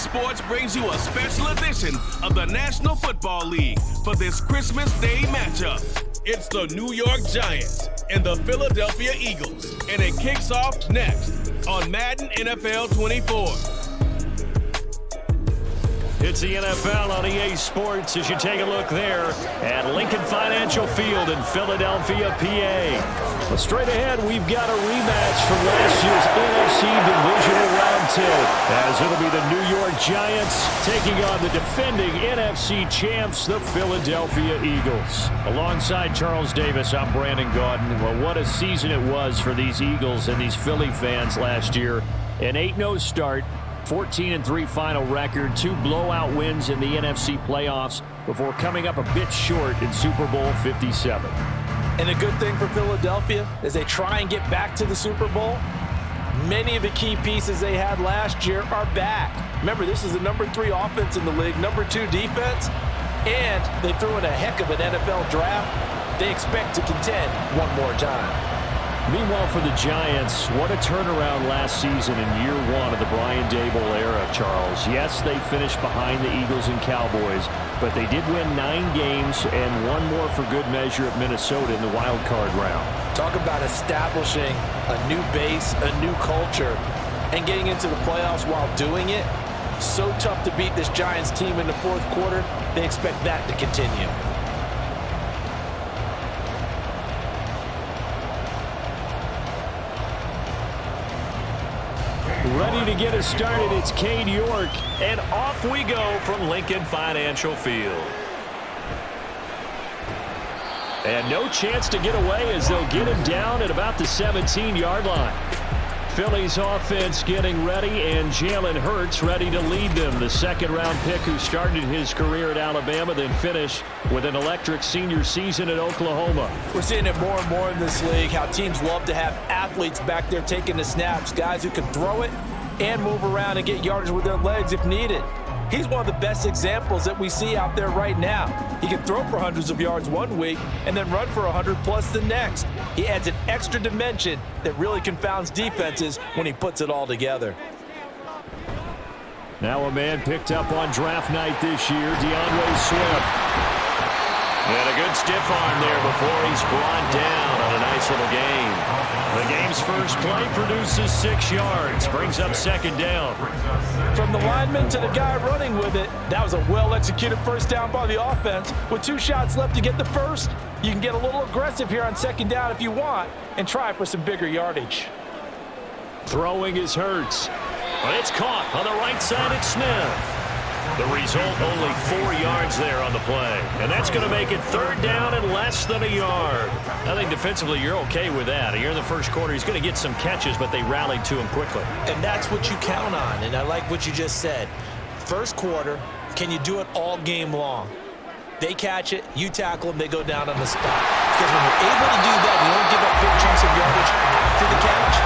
Sports brings you a special edition of the National Football League for this Christmas Day matchup. It's the New York Giants and the Philadelphia Eagles, and it kicks off next on Madden NFL 24. It's the NFL on EA Sports as you take a look there at Lincoln Financial Field in Philadelphia, PA. Well, straight ahead, we've got a rematch from last year's NFC Divisional Round 2, as it'll be the New York Giants taking on the defending NFC champs, the Philadelphia Eagles. Alongside Charles Davis, I'm Brandon Gaudin. Well, what a season it was for these Eagles and these Philly fans last year. An 8-0 start. 14-3 final record, 2 blowout wins in the NFC playoffs before coming up a bit short in Super Bowl 57. And the good thing for Philadelphia is they try and get back to the Super Bowl. Many of the key pieces they had last year are back. Remember, this is the number 3 offense in the league, number 2 defense, and they threw in a heck of an NFL draft. They expect to contend one more time. Meanwhile, for the Giants, what a turnaround last season in year 1 of the Brian Daboll era, Charles. Yes, they finished behind the Eagles and Cowboys, but they did win 9 games and 1 more for good measure at Minnesota in the wild card round. Talk about establishing a new base, a new culture, and getting into the playoffs while doing it. So tough to beat this Giants team in the 4th quarter. They expect that to continue. Ready to get us started, it's Cade York, and off we go from Lincoln Financial Field. And no chance to get away as they'll get him down at about the 17-yard line. Philly's offense getting ready, and Jalen Hurts ready to lead them. The 2nd-round pick who started his career at Alabama, then finished with an electric senior season at Oklahoma. We're seeing it more and more in this league, how teams love to have athletes back there taking the snaps, guys who can throw it and move around and get yardage with their legs if needed. He's one of the best examples that we see out there right now. He can throw for hundreds of yards one week and then run for 100+ the next. He adds an extra dimension that really confounds defenses when he puts it all together. Now a man picked up on draft night this year, DeAndre Swift. And a good stiff arm there before he's brought down on a nice little gain. The game's first play produces 6 yards, brings up 2nd down. From the lineman to the guy running with it, that was a well-executed first down by the offense. With 2 shots left to get the first, you can get a little aggressive here on 2nd down if you want and try for some bigger yardage. Throwing is Hurts. But it's caught on the right side at Smith. The result, only 4 yards there on the play. And that's going to make it 3rd down and less than a yard. I think defensively you're okay with that. Here in the 1st quarter, he's going to get some catches, but they rallied to him quickly. And that's what you count on, and I like what you just said. 1st quarter, can you do it all game long? They catch it, you tackle them, they go down on the spot. Because when you're able to do that, you don't give up big chunks of yardage after the catch.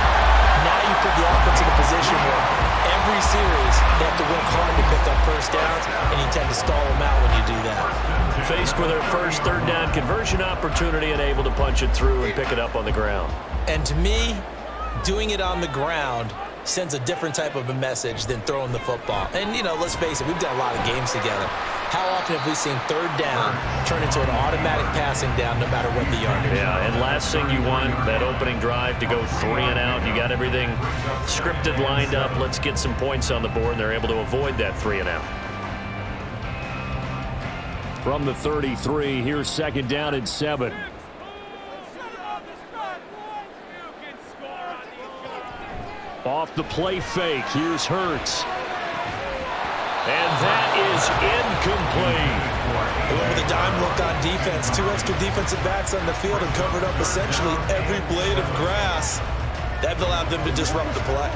Now you put the offense in a position where every series they have to work hard to pick up first downs, and you tend to stall them out when you do that. Faced with their first 3rd down conversion opportunity and able to punch it through and pick it up on the ground. And to me, doing it on the ground sends a different type of a message than throwing the football. And, you know, let's face it, we've done a lot of games together. How often have we seen 3rd down turn into an automatic passing down no matter what the yardage? Yeah, and last thing you want, that opening drive to go 3 and out. You got everything scripted, lined up. Let's get some points on the board, and they're able to avoid that 3 and out. From the 33, here's 2nd down and 7. Off the play fake, here's Hurts. And that is incomplete. With a dime look on defense, 2 extra defensive backs on the field and covered up essentially every blade of grass. That allowed them to disrupt the play.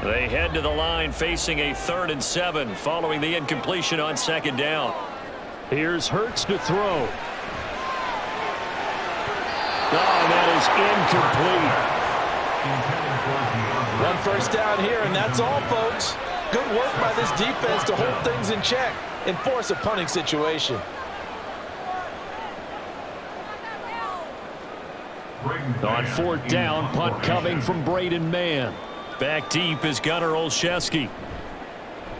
They head to the line facing a 3rd and 7 following the incompletion on 2nd down. Here's Hurts to throw. Oh, that is incomplete. 1 first down here, and that's all, folks. Good work by this defense to hold things in check and force a punting situation. On 4th down, punt coming from Braden Mann. Back deep is Gunnar Olszewski.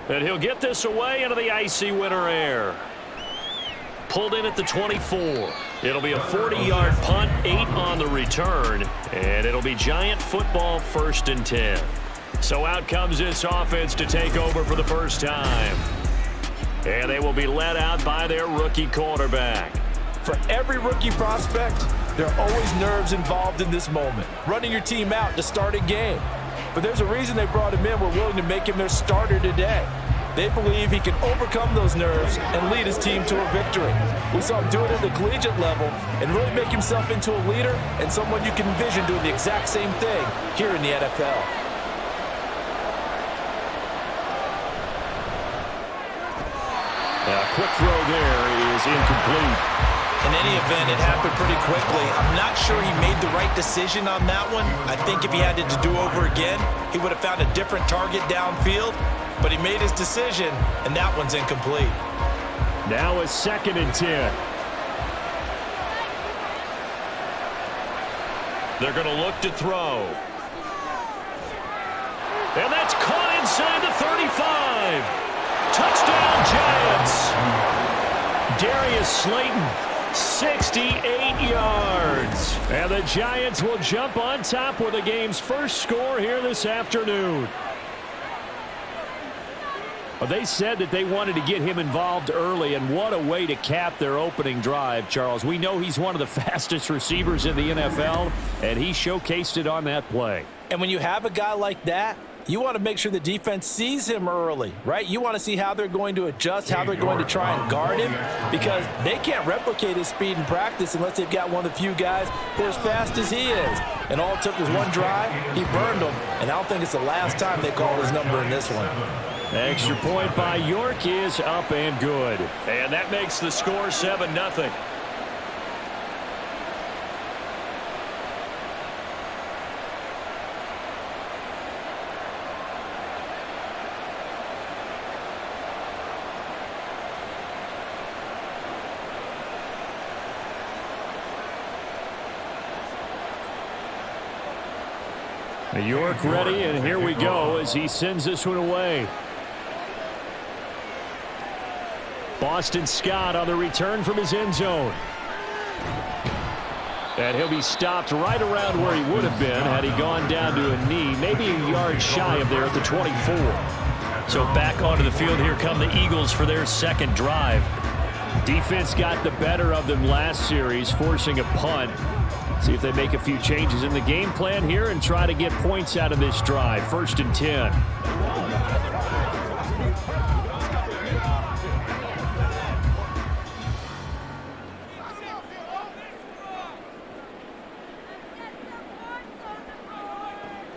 And he'll get this away into the icy winter air. Pulled in at the 24. It'll be a 40-yard punt, 8 on the return, and it'll be Giant football 1st and 10. So out comes this offense to take over for the first time. And they will be led out by their rookie quarterback. For every rookie prospect, there are always nerves involved in this moment. Running your team out to start a game. But there's a reason they brought him in. We're willing to make him their starter today. They believe he can overcome those nerves and lead his team to a victory. We saw him do it at the collegiate level and really make himself into a leader and someone you can envision doing the exact same thing here in the NFL. A quick throw there is incomplete. In any event, it happened pretty quickly. I'm not sure he made the right decision on that one. I think if he had it to do over again, he would have found a different target downfield. But he made his decision, and that one's incomplete. Now a 2nd and 10. They're going to look to throw. And that's caught inside the 35. Touchdown, Giants. Darius Slayton, 68 yards. And the Giants will jump on top with the game's first score here this afternoon. Well, they said that they wanted to get him involved early, and what a way to cap their opening drive, Charles. We know he's one of the fastest receivers in the NFL, and he showcased it on that play. And when you have a guy like that, you want to make sure the defense sees him early, right? You want to see how they're going to adjust, how they're going to try and guard him, because they can't replicate his speed in practice unless they've got one of the few guys who are as fast as he is. And all it took was one drive, he burned them, and I don't think it's the last time they called his number in this one. Extra point by York is up and good. And that makes the score 7-0. York ready, and here we go as he sends this one away. Boston Scott on the return from his end zone. And he'll be stopped right around where he would have been had he gone down to a knee, maybe a yard shy of there at the 24. So back onto the field, here come the Eagles for their second drive. Defense got the better of them last series, forcing a punt. See if they make a few changes in the game plan here and try to get points out of this drive. 1st and 10.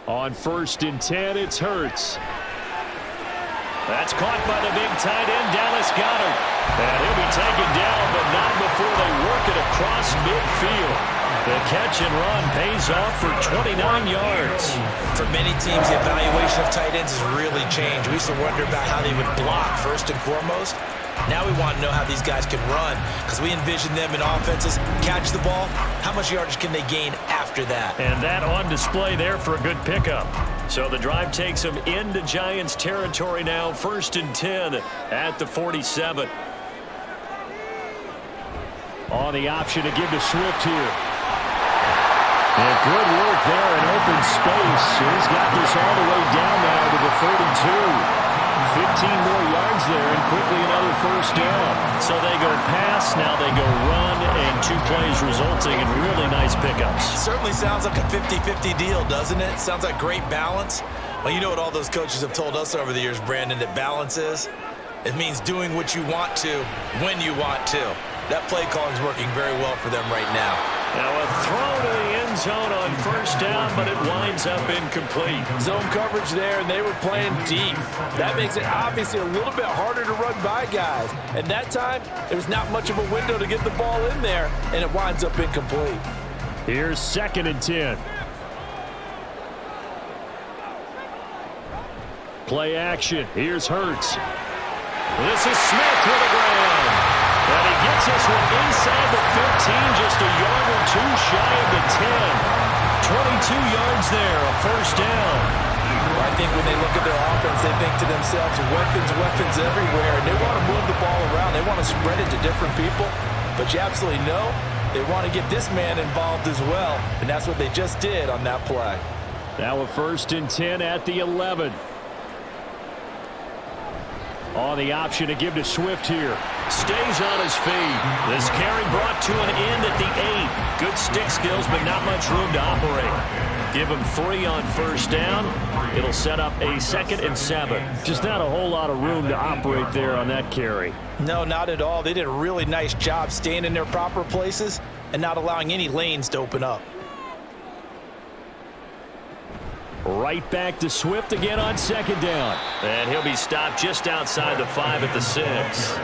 On 1st and 10, it's Hurts. That's caught by the big tight end, Dallas Goedert. And he'll be taken down, but not before they work it across midfield. The catch and run pays off for 29 yards. For many teams, the evaluation of tight ends has really changed. We used to wonder about how they would block first and foremost. Now we want to know how these guys can run, because we envision them in offenses catch the ball. How much yardage can they gain after that? And that on display there for a good pickup. So the drive takes them into Giants territory now. 1st and 10 at the 47. On the option to give to Swift here. And good work there in open space. He's got this all the way down now to the 32. 15 more yards there, and quickly another 1st down. So they go pass, now they go run, and 2 plays resulting in really nice pickups. Certainly sounds like a 50-50 deal, doesn't it? Sounds like great balance. Well, you know what all those coaches have told us over the years, Brandon, that balance is? It means doing what you want to, when you want to. That play calling is working very well for them right now. Now a throw to the end zone on 1st down, but it winds up incomplete. Zone coverage there, and they were playing deep. That makes it obviously a little bit harder to run by guys. And that time, there was not much of a window to get the ball in there, and it winds up incomplete. Here's 2nd and 10. Play action. Here's Hurts. This is Smith with a grab. And he gets this one inside the 15, just a yard or 2 shy of the 10. 22 yards there, a 1st down. Well, I think when they look at their offense, they think to themselves, weapons, weapons everywhere, and they want to move the ball around. They want to spread it to different people, but you absolutely know they want to get this man involved as well, and that's what they just did on that play. Now a 1st and 10 at the 11. On the option to give to Swift here. Stays on his feet. This carry brought to an end at the 8. Good stick skills, but not much room to operate. Give him 3 on 1st down. It'll set up a 2nd and 7. Just not a whole lot of room to operate there on that carry. No, not at all. They did a really nice job staying in their proper places and not allowing any lanes to open up. Right back to Swift again on 2nd down. And he'll be stopped just outside the 5 at the 6.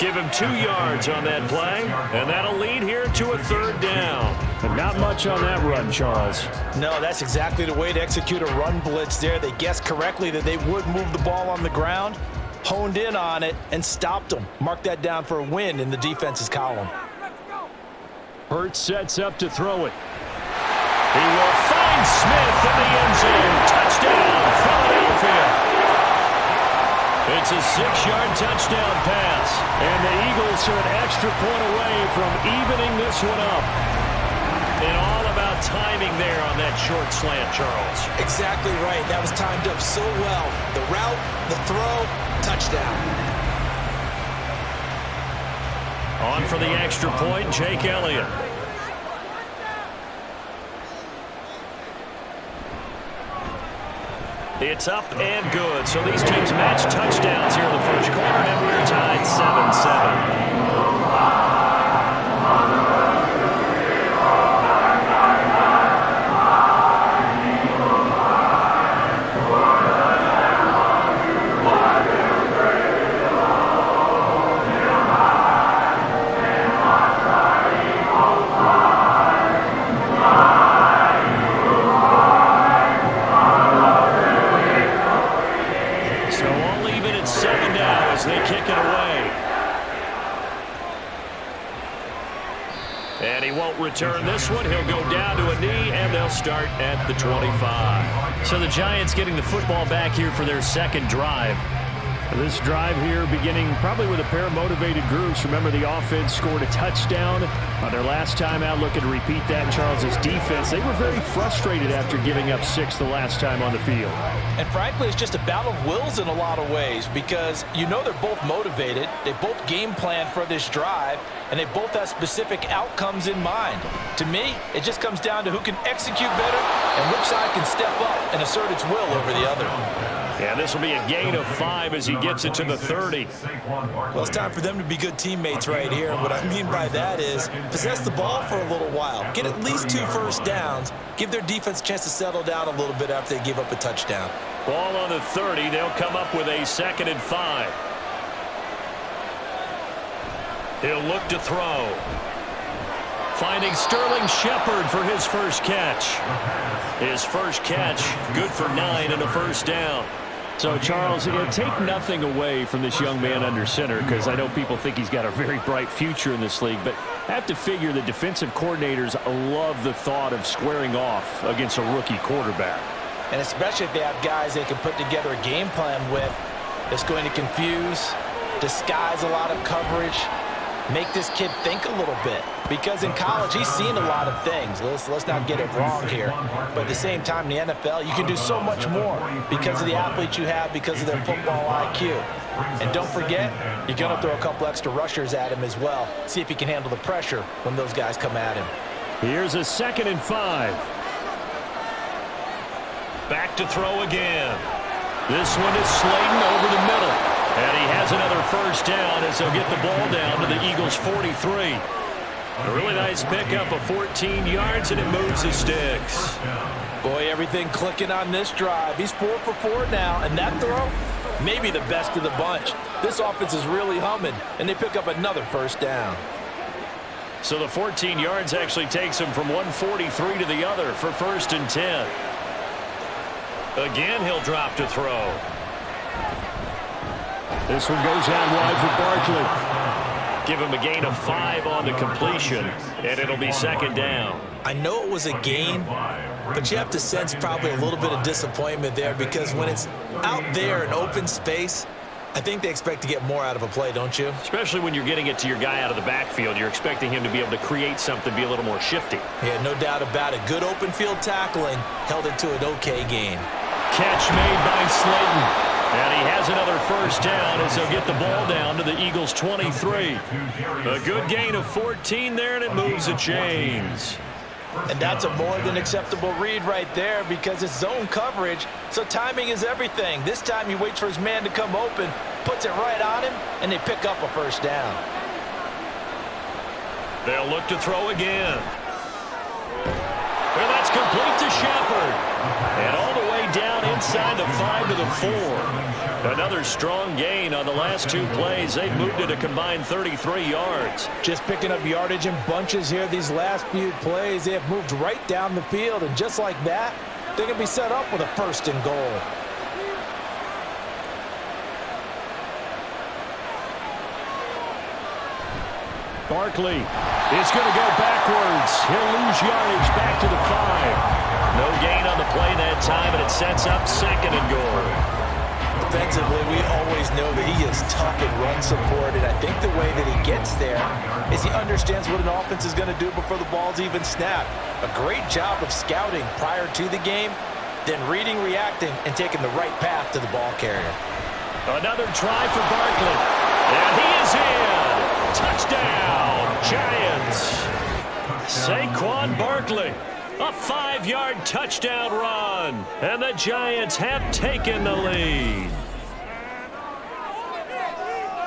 Give him 2 yards on that play, and that'll lead here to a 3rd down. And not much on that run, Charles. No, that's exactly the way to execute a run blitz there. They guessed correctly that they would move the ball on the ground, honed in on it, and stopped them. Mark that down for a win in the defense's column. Hurts sets up to throw it. He will find Smith in the end zone. Touchdown, Philadelphia. It's a 6-yard touchdown pass. And the Eagles are an extra point away from evening this one up. And all about timing there on that short slant, Charles. Exactly right. That was timed up so well. The route, the throw, touchdown. On for the extra point, Jake Elliott. It's up and good. So these teams match touchdowns here in the first quarter, and we're tied 7-7. Return this one. He'll go down to a knee, and they'll start at the 25. So the Giants getting the football back here for their 2nd drive. This drive here beginning probably with a pair of motivated groups. Remember, the offense scored a touchdown on their last time out. Looking to repeat that in Charles's defense. They were very frustrated after giving up 6 the last time on the field. And frankly, it's just a battle of wills in a lot of ways because you know they're both motivated. They both game plan for this drive, and they both have specific outcomes in mind. To me, it just comes down to who can execute better and which side can step up and assert its will over the other. Yeah, this will be a gain of 5 as he gets it to the 30. Well, it's time for them to be good teammates right here. What I mean by that is possess the ball for a little while. Get at least 2 first downs. Give their defense a chance to settle down a little bit after they give up a touchdown. Ball on the 30. They'll come up with a 2nd and 5. He'll look to throw. Finding Sterling Shepard for his first catch. His first catch, good for 9 and a first down. So, Charles, take nothing away from this young man under center because I know people think he's got a very bright future in this league, but I have to figure the defensive coordinators love the thought of squaring off against a rookie quarterback. And especially if they have guys they can put together a game plan with that's going to confuse, disguise a lot of coverage, make this kid think a little bit. Because in college, he's seen a lot of things. Let's not get it wrong here. But at the same time, in the NFL, you can do so much more because of the athletes you have, because of their football IQ. And don't forget, you're going to throw a couple extra rushers at him as well. See if he can handle the pressure when those guys come at him. Here's a 2nd and 5. Back to throw again. This one is Slayton over the middle. And he has another first down as they'll get the ball down to the Eagles' 43. A really nice pickup of 14 yards, and it moves the sticks. Boy, everything clicking on this drive. He's 4 for 4 now, and that throw, maybe the best of the bunch. This offense is really humming, and they pick up another first down. So the 14 yards actually takes him from 143 to the other for 1st and 10. Again, he'll drop to throw. This one goes out wide for Barkley. Give him a gain of 5 on the completion, and it'll be second down. I know it was a gain, but you have to sense probably a little bit of disappointment there because when it's out there in open space, I think they expect to get more out of a play, don't you? Especially when you're getting it to your guy out of the backfield. You're expecting him to be able to create something, be a little more shifty. Yeah, no doubt about it. Good open field tackling held it to an okay gain. Catch made by Slayton. And he has another first down as he'll get the ball down to the Eagles' 23. A good gain of 14 there, and it moves the chains. And that's a more than acceptable read right there because it's zone coverage, so timing is everything. This time he waits for his man to come open, puts it right on him, and they pick up a first down. They'll look to throw again. Well, that's complete to Shepard. And all the way down inside the 5 to the 4. Another strong gain on the last 2 plays. They've moved it a combined 33 yards. Just picking up yardage in bunches here these last few plays. They have moved right down the field, and just like that, they can be set up with a first and goal. Barkley is going to go backwards. He'll lose yardage back to the 5. No gain on the play that time, and it sets up second and goal. Defensively, we always know that he is tough in run support, and I think the way that he gets there is he understands what an offense is going to do before the ball's even snapped. A great job of scouting prior to the game, then reading, reacting, and taking the right path to the ball carrier. Another try for Barkley, and he is in. Touchdown, Giants. Saquon Barkley, a 5-yard touchdown run, and the Giants have taken the lead.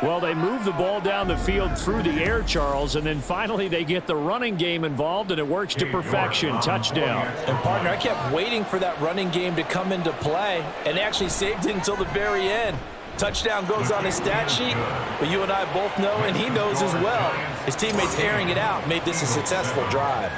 Well, they move the ball down the field through the air, Charles, and then finally they get the running game involved, and it works to perfection. Touchdown. And, partner, I kept waiting for that running game to come into play, and actually saved it until the very end. Touchdown goes on his stat sheet, but you and I both know, and he knows as well, his teammates airing it out made this a successful drive.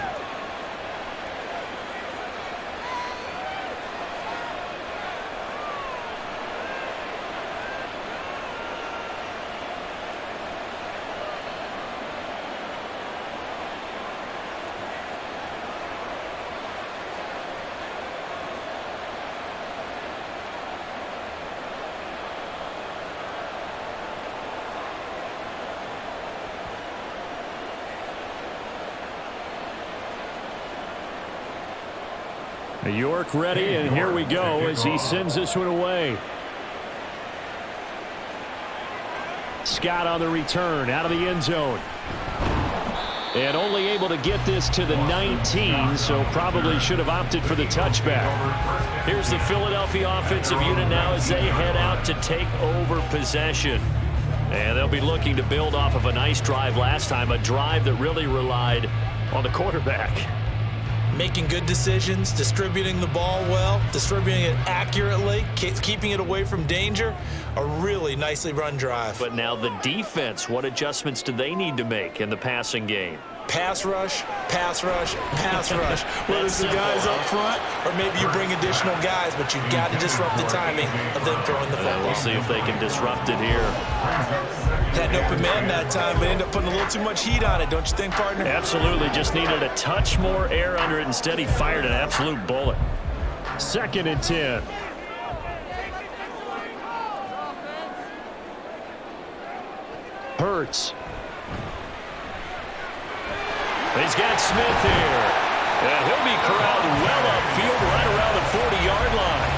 York ready, and here we go as he sends this one away. Scott on the return, out of the end zone. And only able to get this to the 19, so probably should have opted for the touchback. Here's the Philadelphia offensive unit now as they head out to take over possession. And they'll be looking to build off of a nice drive last time, a drive that really relied on the quarterback. Making good decisions, distributing the ball well, distributing it accurately, keeping it away from danger. A really nicely run drive. But now the defense, what adjustments do they need to make in the passing game? Pass rush, pass rush, pass rush. Whether it's the guys up front or maybe you bring additional guys, but you've got to disrupt the timing of them throwing the football. We'll see if they can disrupt it here. Had an open man that time, but ended up putting a little too much heat on it, don't you think, partner? Absolutely. Just needed a touch more air under it. Instead, he fired an absolute bullet. 2nd and 10. Hurts. He's got Smith here. And he'll be corralled well upfield right around the 40-yard line.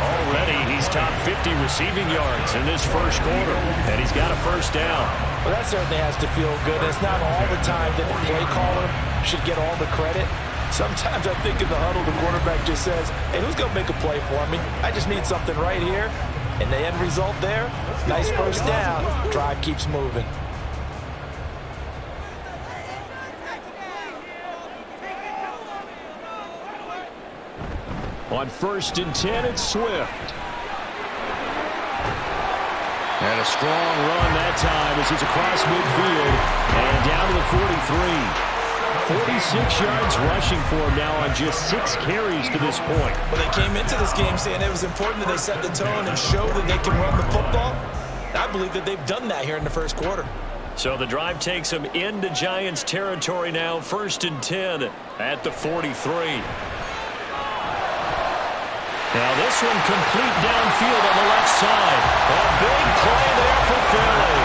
Already, he's top 50 receiving yards in this first quarter. And he's got a first down. Well, that certainly has to feel good. It's not all the time that the play caller should get all the credit. Sometimes I think in the huddle, the quarterback just says, hey, who's going to make a play for me? I just need something right here. And the end result there, nice first down. Drive keeps moving. On 1st and 10, it's Swift. And a strong run that time as he's across midfield and down to the 43. 46 yards rushing for him now on just 6 carries to this point. Well, they came into this game saying it was important that they set the tone and show that they can run the football. I believe that they've done that here in the first quarter. So the drive takes them into Giants territory now, 1st and 10 at the 43. Now this one complete downfield on the left side. A big play there for Philly.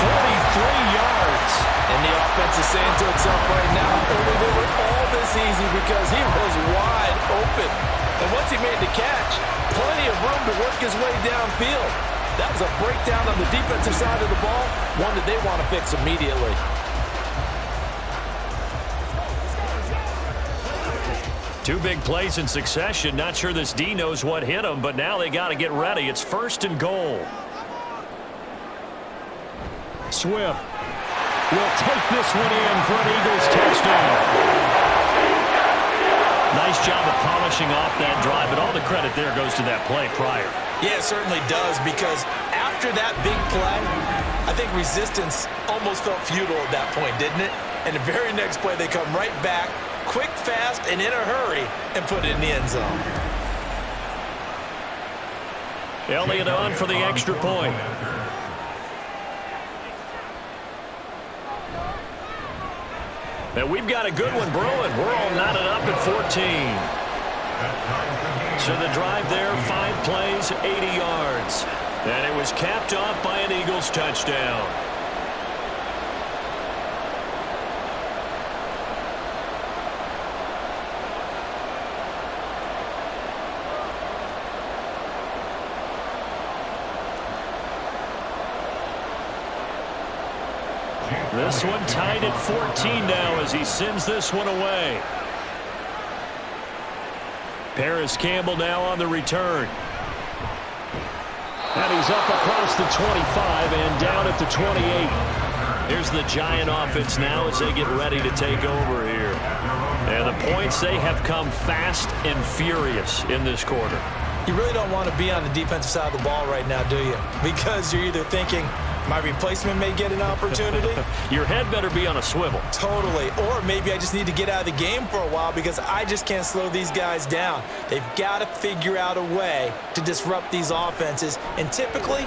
43 yards. And the offense is saying to itself right now, only they were all this easy because he was wide open. And once he made the catch, plenty of room to work his way downfield. That was a breakdown on the defensive side of the ball, one that they want to fix immediately. Two big plays in succession. Not sure this D knows what hit him, but now they got to get ready. It's 1st and goal. Swift will take this one in for an Eagles touchdown. Nice job of polishing off that drive, but all the credit there goes to that play prior. Yeah, it certainly does, because after that big play, I think resistance almost felt futile at that point, didn't it? And the very next play, they come right back, quick, fast, and in a hurry, and put it in the end zone. Elliott on for the extra point. And we've got a good one brewing. We're all knotted up at 14. So the drive there, 5 plays, 80 yards. And it was capped off by an Eagles touchdown. This one tied at 14 now as he sends this one away. Paris Campbell now on the return. And he's up across the 25 and down at the 28. Here's the Giant offense now as they get ready to take over here. And the points, they have come fast and furious in this quarter. You really don't want to be on the defensive side of the ball right now, do you? Because you're either thinking, my replacement may get an opportunity. Your head better be on a swivel. Totally. Or maybe I just need to get out of the game for a while because I just can't slow these guys down. They've got to figure out a way to disrupt these offenses. And typically,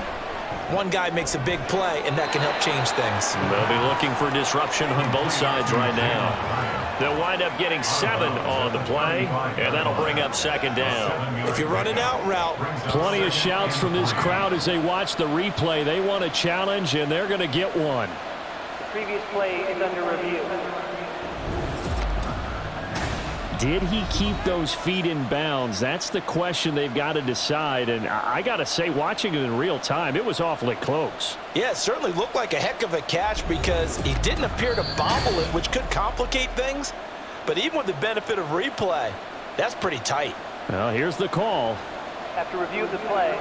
one guy makes a big play, and that can help change things. They'll be looking for disruption on both sides right now. They'll wind up getting 7 on the play, and that'll bring up 2nd down. If you're running out route. Plenty of shouts from this crowd as they watch the replay. They want a challenge, and they're going to get one. The previous play is under review. Did he keep those feet in bounds? That's the question they've got to decide. And I got to say, watching it in real time, it was awfully close. Yeah, it certainly looked like a heck of a catch because he didn't appear to bobble it, which could complicate things. But even with the benefit of replay, that's pretty tight. Well, here's the call. After review of the play,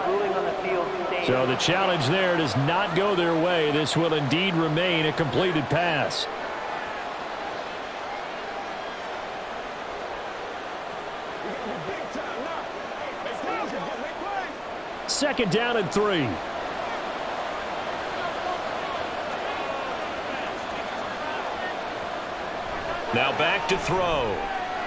ruling on the field stays. So the challenge there does not go their way. This will indeed remain a completed pass. Second down and 3. Now back to throw.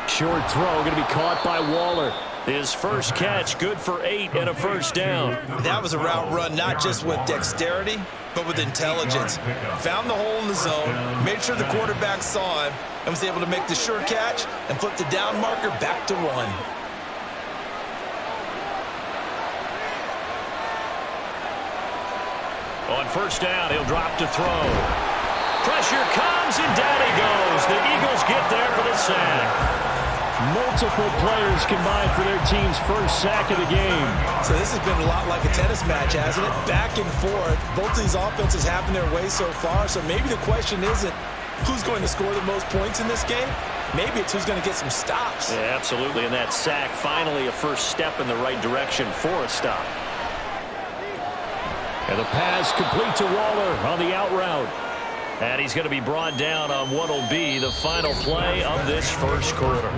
Short throw going to be caught by Waller. His first catch, good for 8 and a first down. That was a route run not just with dexterity, but with intelligence. Found the hole in the zone, made sure the quarterback saw him, and was able to make the sure catch and flip the down marker back to 1. On first down, he'll drop to throw. Pressure comes, and down he goes. The Eagles get there for the sack. Multiple players combined for their team's first sack of the game. So this has been a lot like a tennis match, hasn't it? Back and forth. Both these offenses having their way so far. So maybe the question isn't who's going to score the most points in this game. Maybe it's who's going to get some stops. Yeah, absolutely. And that sack, finally a first step in the right direction for a stop. And the pass complete to Waller on the out route. And he's going to be brought down on what will be the final play of this first quarter.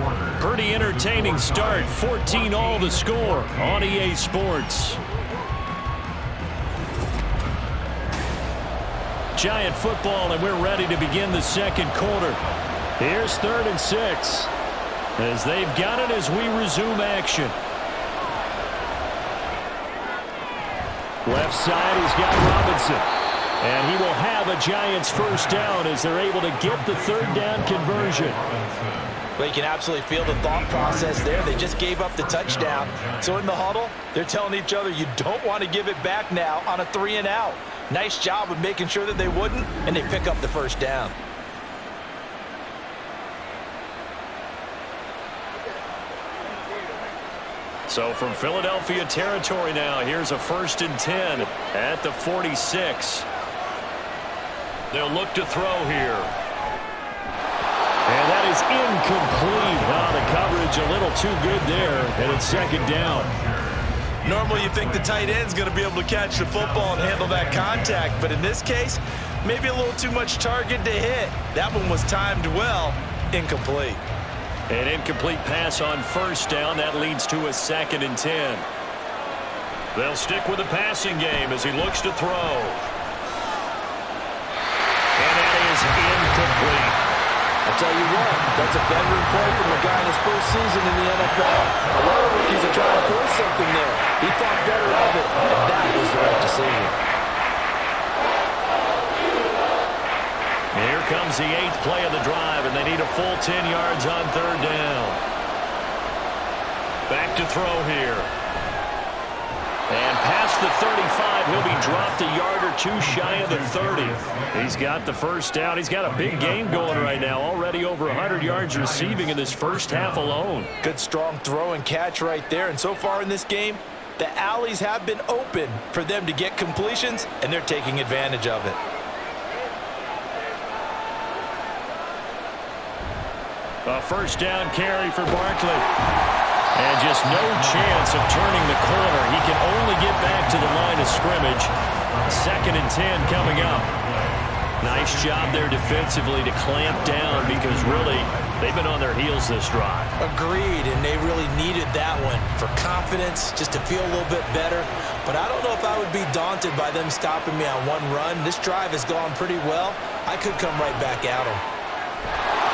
Pretty entertaining start. 14-all the score on EA Sports. Giant football, and we're ready to begin the second quarter. Here's 3rd and 6. As they've got it as we resume action. Left side, he's got Robinson. And he will have a Giants first down as they're able to get the third down conversion. But you can absolutely feel the thought process there. They just gave up the touchdown. So in the huddle, they're telling each other, you don't want to give it back now on a 3-and-out. Nice job of making sure that they wouldn't, and they pick up the first down. So from Philadelphia territory now, here's a 1st and 10 at the 46. They'll look to throw here. And that is incomplete. The coverage a little too good there, and it's 2nd down. Normally you think the tight end's going to be able to catch the football and handle that contact, but in this case, maybe a little too much target to hit. That one was timed well, incomplete. An incomplete pass on 1st down. That leads to a 2nd and 10. They'll stick with the passing game as he looks to throw. And that is incomplete. I'll tell you what, that's a veteran play from a guy in his first season in the NFL. A lot of rookies are trying to force something there. He thought better of it, and that was the right decision. Here comes the 8th play of the drive, and they need a full 10 yards on 3rd down. Back to throw here. And past the 35, he'll be dropped a yard or two shy of the 30. He's got the first down. He's got a big game going right now. Already over 100 yards receiving in this first half alone. Good strong throw and catch right there. And so far in this game, the alleys have been open for them to get completions, and they're taking advantage of it. A first down carry for Barkley. And just no chance of turning the corner. He can only get back to the line of scrimmage. 2nd and 10 coming up. Nice job there defensively to clamp down because really they've been on their heels this drive. Agreed, and they really needed that one for confidence, just to feel a little bit better. But I don't know if I would be daunted by them stopping me on one run. This drive has gone pretty well. I could come right back at them.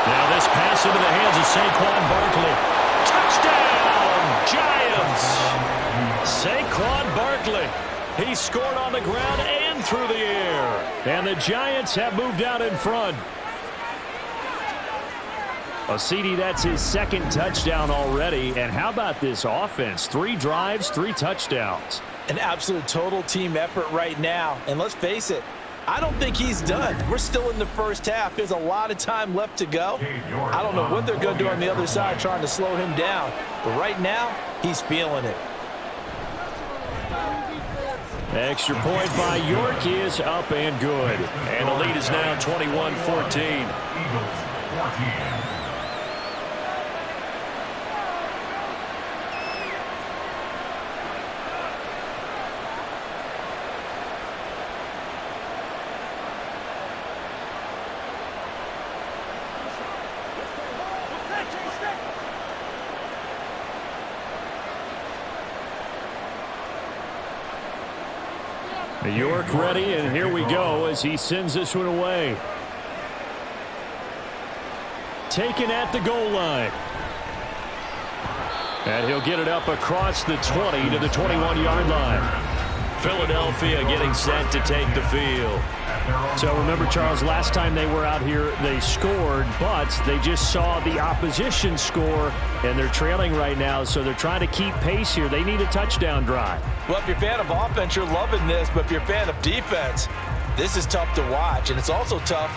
Now this pass into the hands of Saquon Barkley. Touchdown, Giants! Saquon Barkley. He scored on the ground and through the air. And the Giants have moved out in front. CD, that's his 2nd touchdown already. And how about this offense? 3 drives, 3 touchdowns. An absolute total team effort right now. And let's face it, I don't think he's done. We're still in the first half. There's a lot of time left to go. I don't know what they're going to do on the other side trying to slow him down. But right now, he's feeling it. Extra point by York is up and good. And the lead is now 21-14. York ready, and here we go as he sends this one away. Taken at the goal line. And he'll get it up across the 20 to the 21-yard line. Philadelphia getting set to take the field. So remember, Charles, last time they were out here, they scored, but they just saw the opposition score, and they're trailing right now, so they're trying to keep pace here. They need a touchdown drive. Well, if you're a fan of offense, you're loving this, but if you're a fan of defense, this is tough to watch, and it's also tough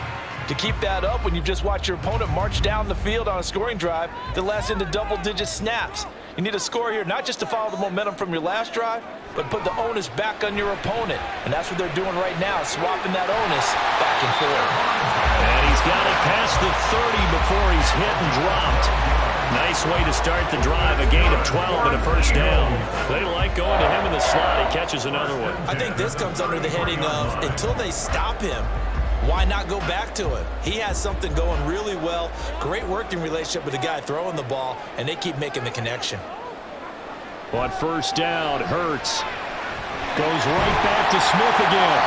to keep that up when you just watch your opponent march down the field on a scoring drive that lasts into double-digit snaps. You need a score here, not just to follow the momentum from your last drive, but put the onus back on your opponent. And that's what they're doing right now, swapping that onus back and forth. And he's got it past the 30 before he's hit and dropped. Nice way to start the drive, a gain of 12 and a first down. They like going to him in the slot. He catches another one. I think this comes under the heading of, until they stop him, why not go back to it? He has something going really well. Great working relationship with the guy throwing the ball, and they keep making the connection. On first down, Hurts goes right back to Smith again.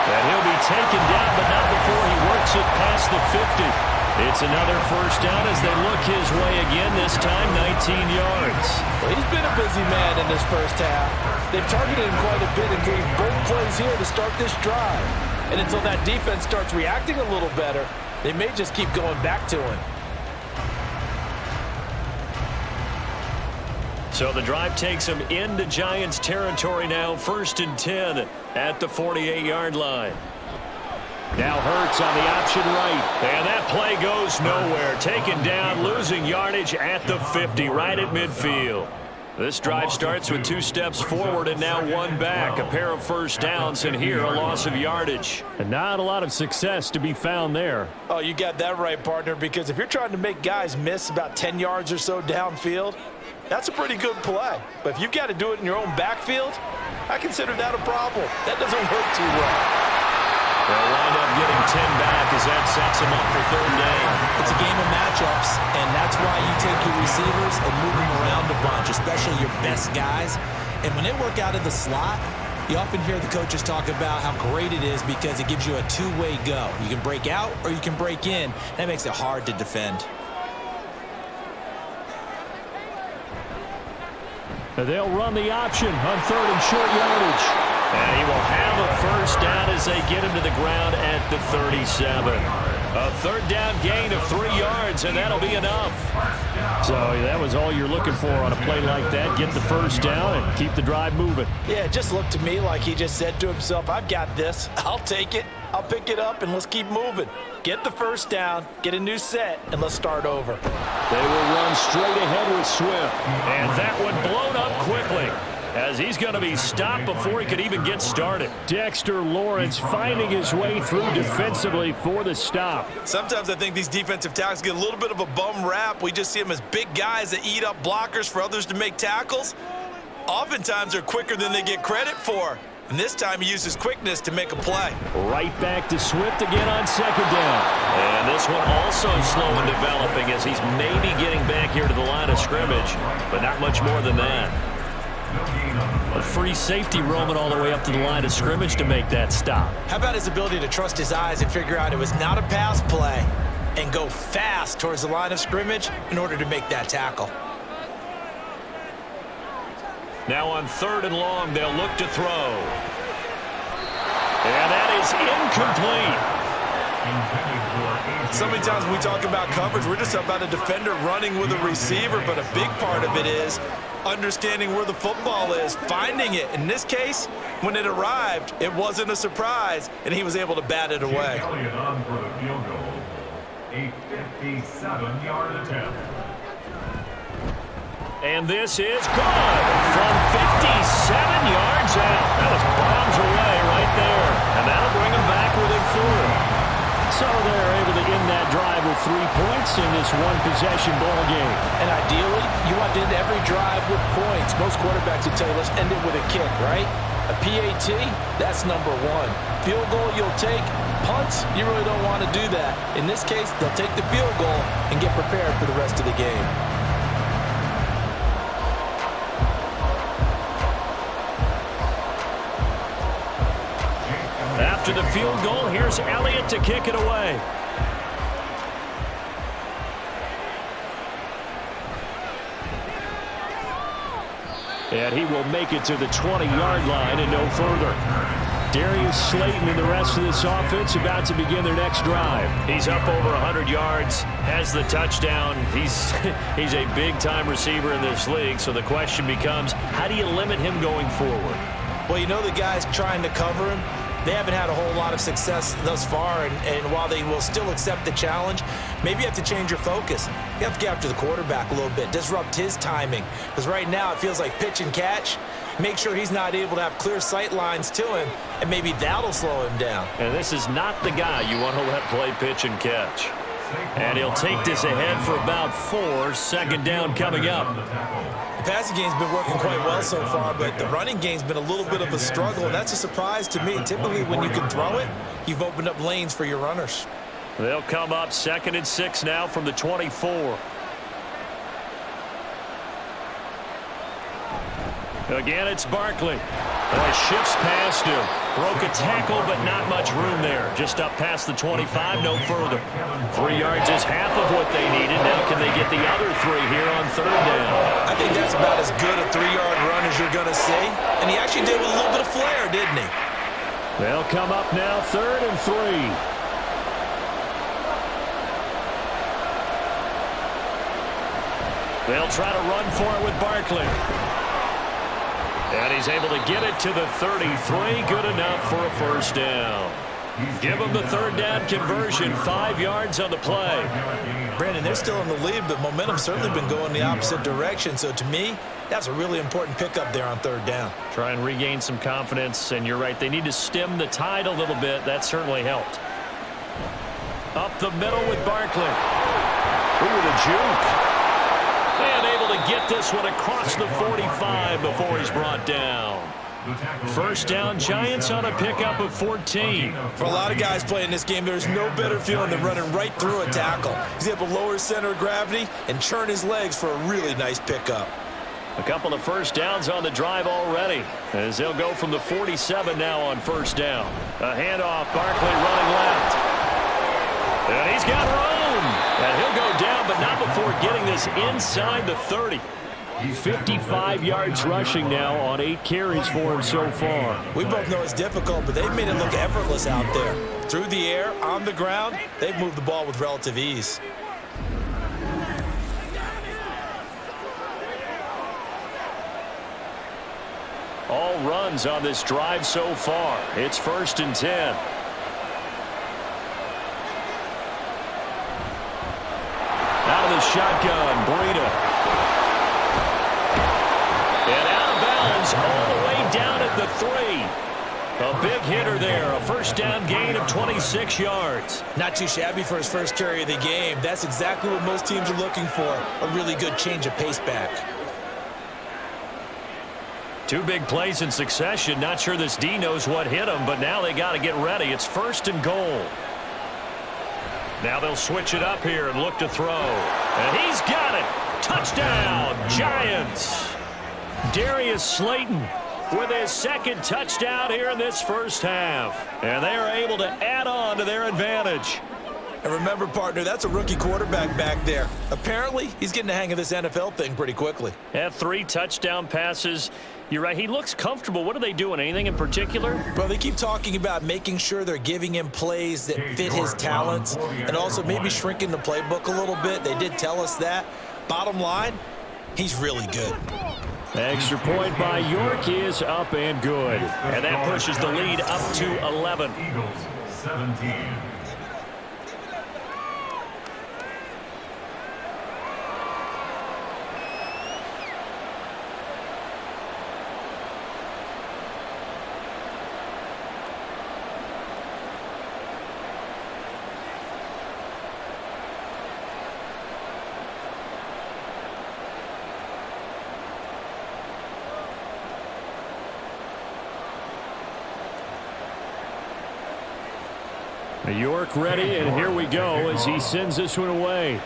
And he'll be taken down, but not before he works it past the 50. It's another first down as they look his way again, this time 19 yards. Well, he's been a busy man in this first half. They've targeted him quite a bit, including both plays here to start this drive. And until that defense starts reacting a little better, they may just keep going back to him. So the drive takes them into Giants territory now, 1st and 10 at the 48-yard line. Now Hurts on the option right, and that play goes nowhere. Taken down, losing yardage at the 50, right at midfield. This drive starts with 2 steps forward and now 1 back. A pair of first downs, and here a loss of yardage. And not a lot of success to be found there. Oh, you got that right, partner, because if you're trying to make guys miss about 10 yards or so downfield, that's a pretty good play. But if you've got to do it in your own backfield, I consider that a problem. That doesn't work too well. They'll wind up getting 10 back as that sets them up for 3rd down. It's a game of matchups, and that's why you take your receivers and move them around a bunch, especially your best guys. And when they work out of the slot, you often hear the coaches talk about how great it is because it gives you a two-way go. You can break out or you can break in. That makes it hard to defend. They'll run the option on 3rd and short yardage. And he will have a first down as they get him to the ground at the 37. A 3rd down gain of 3 yards, and that'll be enough. So that was all you're looking for on a play like that. Get the first down and keep the drive moving. Yeah, it just looked to me like he just said to himself, I've got this. I'll take it. I'll pick it up, and let's keep moving. Get the first down, get a new set, and let's start over. They will run straight ahead with Swift. And that one blown up quickly, as he's going to be stopped before he could even get started. Dexter Lawrence finding his way through defensively for the stop. Sometimes I think these defensive tackles get a little bit of a bum rap. We just see them as big guys that eat up blockers for others to make tackles. Oftentimes they're quicker than they get credit for. And this time he uses quickness to make a play. Right back to Swift again on 2nd down. And this one also slow in developing as he's maybe getting back here to the line of scrimmage, but not much more than that. A free safety roaming all the way up to the line of scrimmage to make that stop. How about his ability to trust his eyes and figure out it was not a pass play and go fast towards the line of scrimmage in order to make that tackle. Now on 3rd and long, they'll look to throw. And that is incomplete. So many times when we talk about coverage, we're just about a defender running with a receiver, but a big part of it is understanding where the football is, finding it. In this case, when it arrived, it wasn't a surprise, and he was able to bat it away. A 57-yard attempt. And this is good from 57 yards out. That was bombs away right there. And that'll bring them back within 4. So they're able to end that drive with 3 points in this one-possession ball game. And ideally, you want to end every drive with points. Most quarterbacks would tell you, let's end it with a kick, right? A PAT, that's number 1. Field goal you'll take. Punts, you really don't want to do that. In this case, they'll take the field goal and get prepared for the rest of the game. After the field goal, here's Elliott to kick it away. And he will make it to the 20-yard line and no further. Darius Slayton and the rest of this offense about to begin their next drive. He's up over 100 yards, has the touchdown. He's a big-time receiver in this league, so the question becomes, how do you limit him going forward? Well, you know the guys trying to cover him, they haven't had a whole lot of success thus far, and while they will still accept the challenge, maybe you have to change your focus. You have to get after the quarterback a little bit, disrupt his timing, because right now it feels like pitch and catch. Make sure he's not able to have clear sight lines to him, and maybe that'll slow him down. And this is not the guy you want to let play pitch and catch. And he'll take this ahead for about 4, 2nd down coming up. The passing game's been working quite well so far, but the running game's been a little bit of a struggle, and that's a surprise to me. Typically, when you can throw it, you've opened up lanes for your runners. They'll come up 2nd and 6 now from the 24. Again, it's Barkley. Shifts past him. Broke a tackle, but not much room there. Just up past the 25, no further. 3 yards is half of what they needed. Now can they get the other 3 here on 3rd down? I think that's about as good a 3-yard run as you're going to see. And he actually did with a little bit of flair, didn't he? They'll come up now 3rd and 3. They'll try to run for it with Barkley. And he's able to get it to the 33. Good enough for a first down. Give them the 3rd down conversion. 5 yards on the play. Brandon, they're still in the lead, but momentum's certainly been going the opposite direction. So to me, that's a really important pickup there on 3rd down. Try and regain some confidence, and you're right. They need to stem the tide a little bit. That certainly helped. Up the middle with Barkley. Ooh, the juke. And able to get this one across the 45 before he's brought down. First down, Giants on a pickup of 14. For a lot of guys playing this game, there's no better feeling than running right through a tackle. He's able to lower his center of gravity and churn his legs for a really nice pickup. A couple of first downs on the drive already, as they'll go from the 47 now on first down. A handoff, Barkley running left. And he's got room. And he'll go down, but not before getting this inside the 30. 55 yards rushing now on 8 carries for him so far. We both know it's difficult, but they've made it look effortless out there. Through the air, on the ground, they've moved the ball with relative ease. All runs on this drive so far. It's 1st and 10. Out of the shotgun, Breida. And out of bounds all the way down at the 3. A big hitter there. A first down gain of 26 yards. Not too shabby for his first carry of the game. That's exactly what most teams are looking for. A really good change of pace back. 2 big plays in succession. Not sure this D knows what hit him, but now they got to get ready. It's 1st and goal. Now they'll switch it up here and look to throw. And he's got it. Touchdown, Giants. Darius Slayton with his 2nd touchdown here in this first half. And they are able to add on to their advantage. And remember, partner, that's a rookie quarterback back there. Apparently, he's getting the hang of this NFL thing pretty quickly. Had 3 touchdown passes. You're right, he looks comfortable. What are they doing? Anything in particular? Well, they keep talking about making sure they're giving him plays that fit his talents and also maybe shrinking the playbook a little bit. They did tell us that. Bottom line, he's really good. Extra point by York is up and good. And that pushes the lead up to 11. Eagles 17. York ready, and here we go as he sends this one away.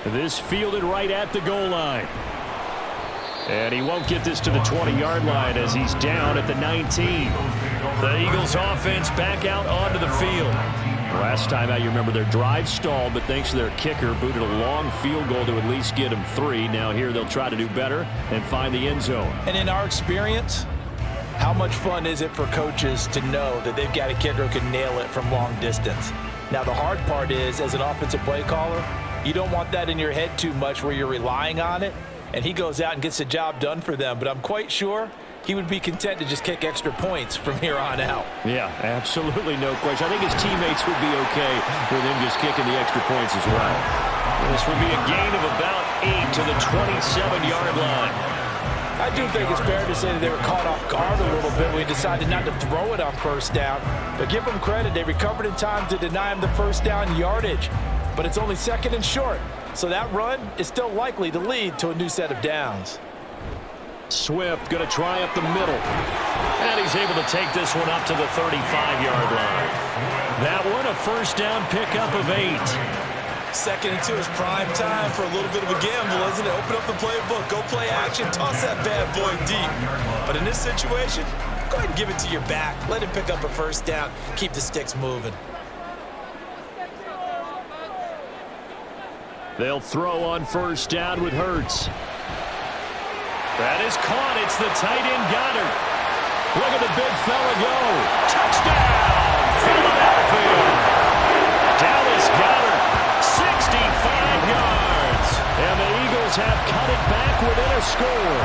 This fielded right at the goal line. And he won't get this to the 20-yard line as he's down at the 19. The Eagles offense back out onto the field. Last time out, you remember their drive stalled, but thanks to their kicker, booted a long field goal to at least get him 3. Now here they'll try to do better and find the end zone. And in our experience, how much fun is it for coaches to know that they've got a kicker who can nail it from long distance? Now, the hard part is, as an offensive play caller, you don't want that in your head too much where you're relying on it, and he goes out and gets the job done for them. But I'm quite sure he would be content to just kick extra points from here on out. Yeah, absolutely no question. I think his teammates would be okay with him just kicking the extra points as well. This would be a gain of about 8 to the 27-yard line. I do think it's fair to say that they were caught off guard a little bit when we decided not to throw it on first down. But give them credit, they recovered in time to deny him the first down yardage. But it's only 2nd and short, so that run is still likely to lead to a new set of downs. Swift going to try up the middle. And he's able to take this one up to the 35-yard line. That one a first down pickup of 8. 2nd and 2 is prime time for a little bit of a gamble, isn't it? Open up the playbook, go play action, toss that bad boy deep. But in this situation, go ahead and give it to your back. Let him pick up a first down, keep the sticks moving. They'll throw on first down with Hurts. That is caught. It's the tight end Goddard. Look at the big fella go. Touchdown, Philadelphia. Dallas Goedert, 65 yards. And the Eagles have cut it back within a score.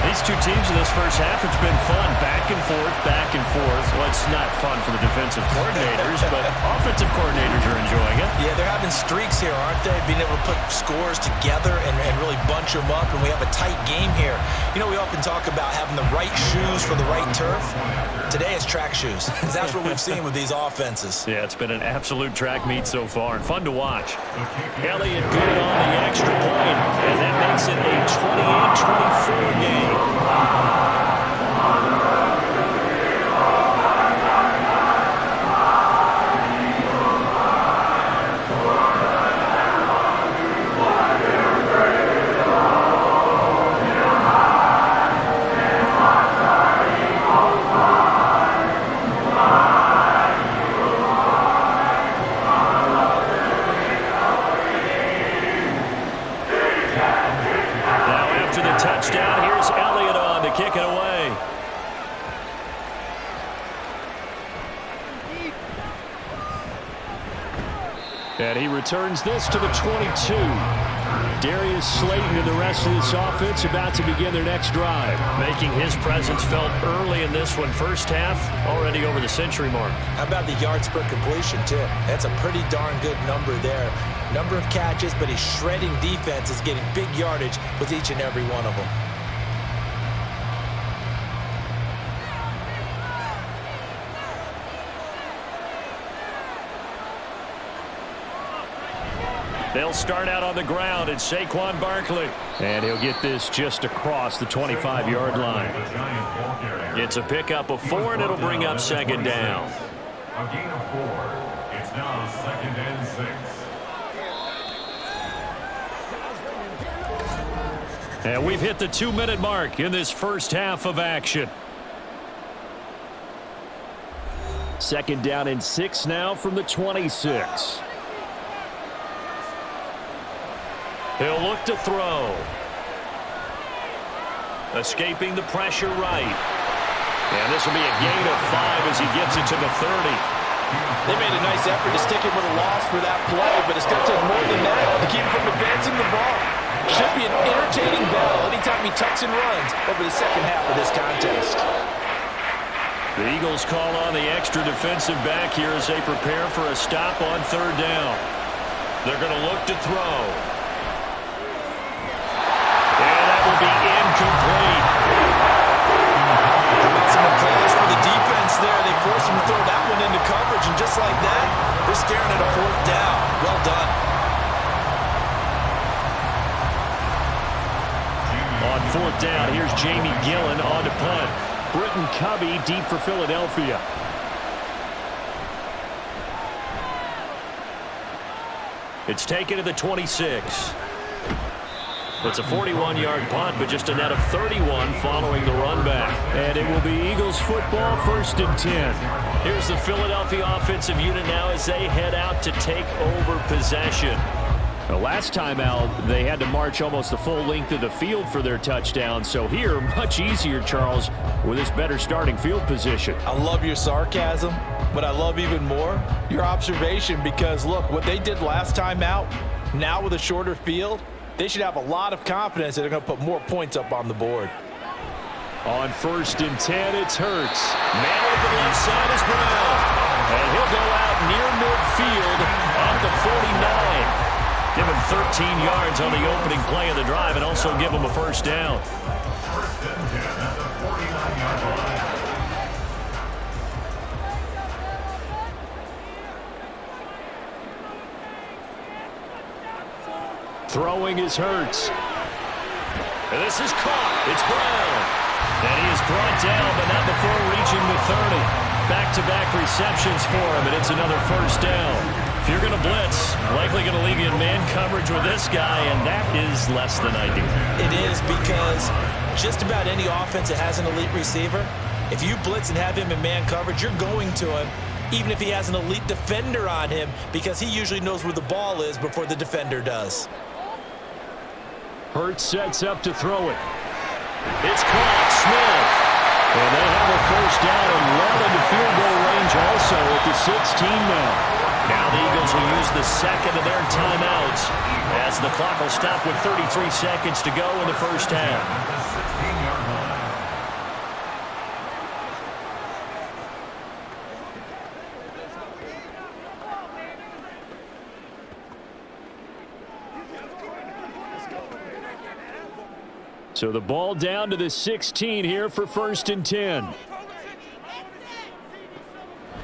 These two teams in this first half, it's been fun. Back and forth, back and forth. Well, it's not fun for the defensive coordinators, but offensive coordinators are enjoying it. Yeah, they're having streaks here, aren't they? Being able to put scores together and really bunch them up, and we have a tight game here. You know, we often talk about having the right shoes for the right turf. Today it's track shoes. That's what we've seen with these offenses. Yeah, it's been an absolute track meet so far, and fun to watch. Elliott good on the extra point, and that makes it a 28-24 game. Touchdown. Here's Elliott on to kick it away. And he returns this to the 22. Darius Slayton and the rest of this offense about to begin their next drive. Making his presence felt early in this one. First half, already over the century mark. How about the yards per completion, too? That's a pretty darn good number there. Number of catches, but he's shredding defense, is getting big yardage with each and every one of them. They'll start out on the ground, and Saquon Barkley. And he'll get this just across the 25-yard line. It's a pickup of 4, and it'll bring up second down. A gain of 4. It's now 2nd and 6. And we've hit the 2-minute mark in this first half of action. 2nd down and 6 now from the 26. He'll look to throw. Escaping the pressure right. And this will be a gain of 5 as he gets it to the 30. They made a nice effort to stick him with a loss for that play, but it's going to take more than that to keep him from advancing the ball. Should be an entertaining battle anytime he tucks and runs over the second half of this contest. The Eagles call on the extra defensive back here as they prepare for a stop on 3rd down. They're going to look to throw. And that will be incomplete. Some applause for the defense there. They forced him to throw that one into coverage, and just like that, they're staring at a 4th down. Well done. On 4th down, here's Jamie Gillen on to punt. Britton Covey deep for Philadelphia. It's taken to the 26. It's a 41-yard punt, but just a net of 31 following the run back. And it will be Eagles football, 1st and 10. Here's the Philadelphia offensive unit now as they head out to take over possession. The last time out, they had to march almost the full length of the field for their touchdown. So here, much easier, Charles, with this better starting field position. I love your sarcasm, but I love even more your observation, because, look, what they did last time out, now with a shorter field, they should have a lot of confidence that they're going to put more points up on the board. On 1st and 10, it's Hurts. Man with the left side is Brown. And he'll go out near midfield at the 49. Give him 13 yards on the opening play of the drive and also give him a 1st down. 1st and 10 at the 49-yard line. Throwing is Hurts. And this is caught. It's Brown. And he is brought down, but not before reaching the 30. Back-to-back receptions for him, and it's another 1st down. If you're going to blitz, likely going to leave you in man coverage with this guy, and that is less than ideal. It is, because just about any offense that has an elite receiver, if you blitz and have him in man coverage, you're going to him, even if he has an elite defender on him, because he usually knows where the ball is before the defender does. Hurts sets up to throw it. It's caught. Smith. And they have a first down and well into field goal range also at the 16 now. Now the Eagles will use the second of their timeouts as the clock will stop with 33 seconds to go in the first half. So the ball down to the 16 here for 1st and 10.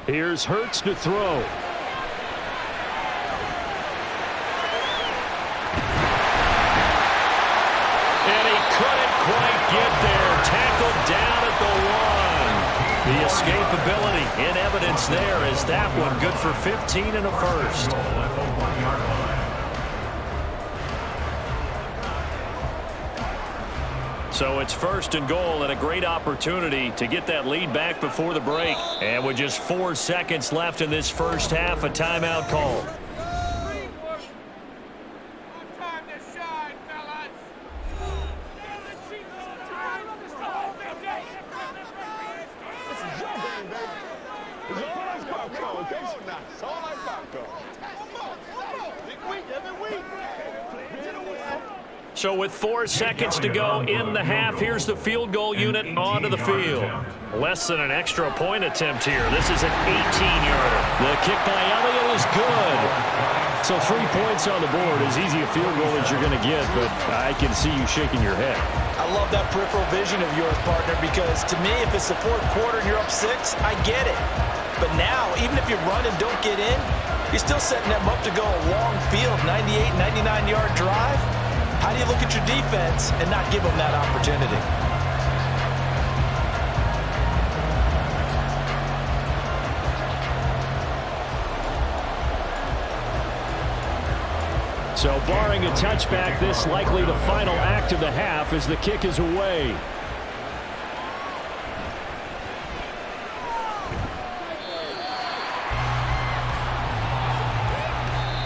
Here's Hurts to throw. And he couldn't quite get there. Tackled down at the 1. The escapability in evidence there as that one good for 15 and a first. So it's 1st and goal and a great opportunity to get that lead back before the break. And with just 4 seconds left in this first half, a timeout call. So with 4 seconds to go in the half, here's the field goal unit onto the field. Less than an extra point attempt here. This is an 18-yarder. The kick by Elliott is good. So 3 points on the board, as easy a field goal as you're going to get, but I can see you shaking your head. I love that peripheral vision of yours, partner, because to me, if it's the 4th quarter and you're up 6, I get it. But now, even if you run and don't get in, you're still setting them up to go a long field, 98, 99-yard drive. How do you look at your defense and not give them that opportunity? So barring a touchback, this likely the final act of the half as the kick is away.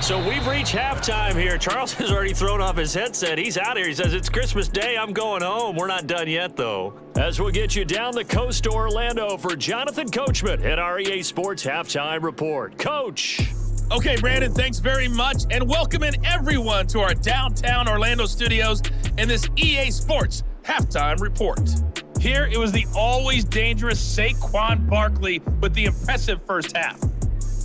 So we've reached halftime here. Charles has already thrown off his headset. He's out here. He says, it's Christmas Day. I'm going home. We're not done yet, though. As we'll get you down the coast to Orlando for Jonathan Coachman at our EA Sports Halftime Report. Coach. Okay, Brandon, thanks very much. And welcoming everyone to our downtown Orlando studios in this EA Sports Halftime Report. Here, it was the always dangerous Saquon Barkley with the impressive first half.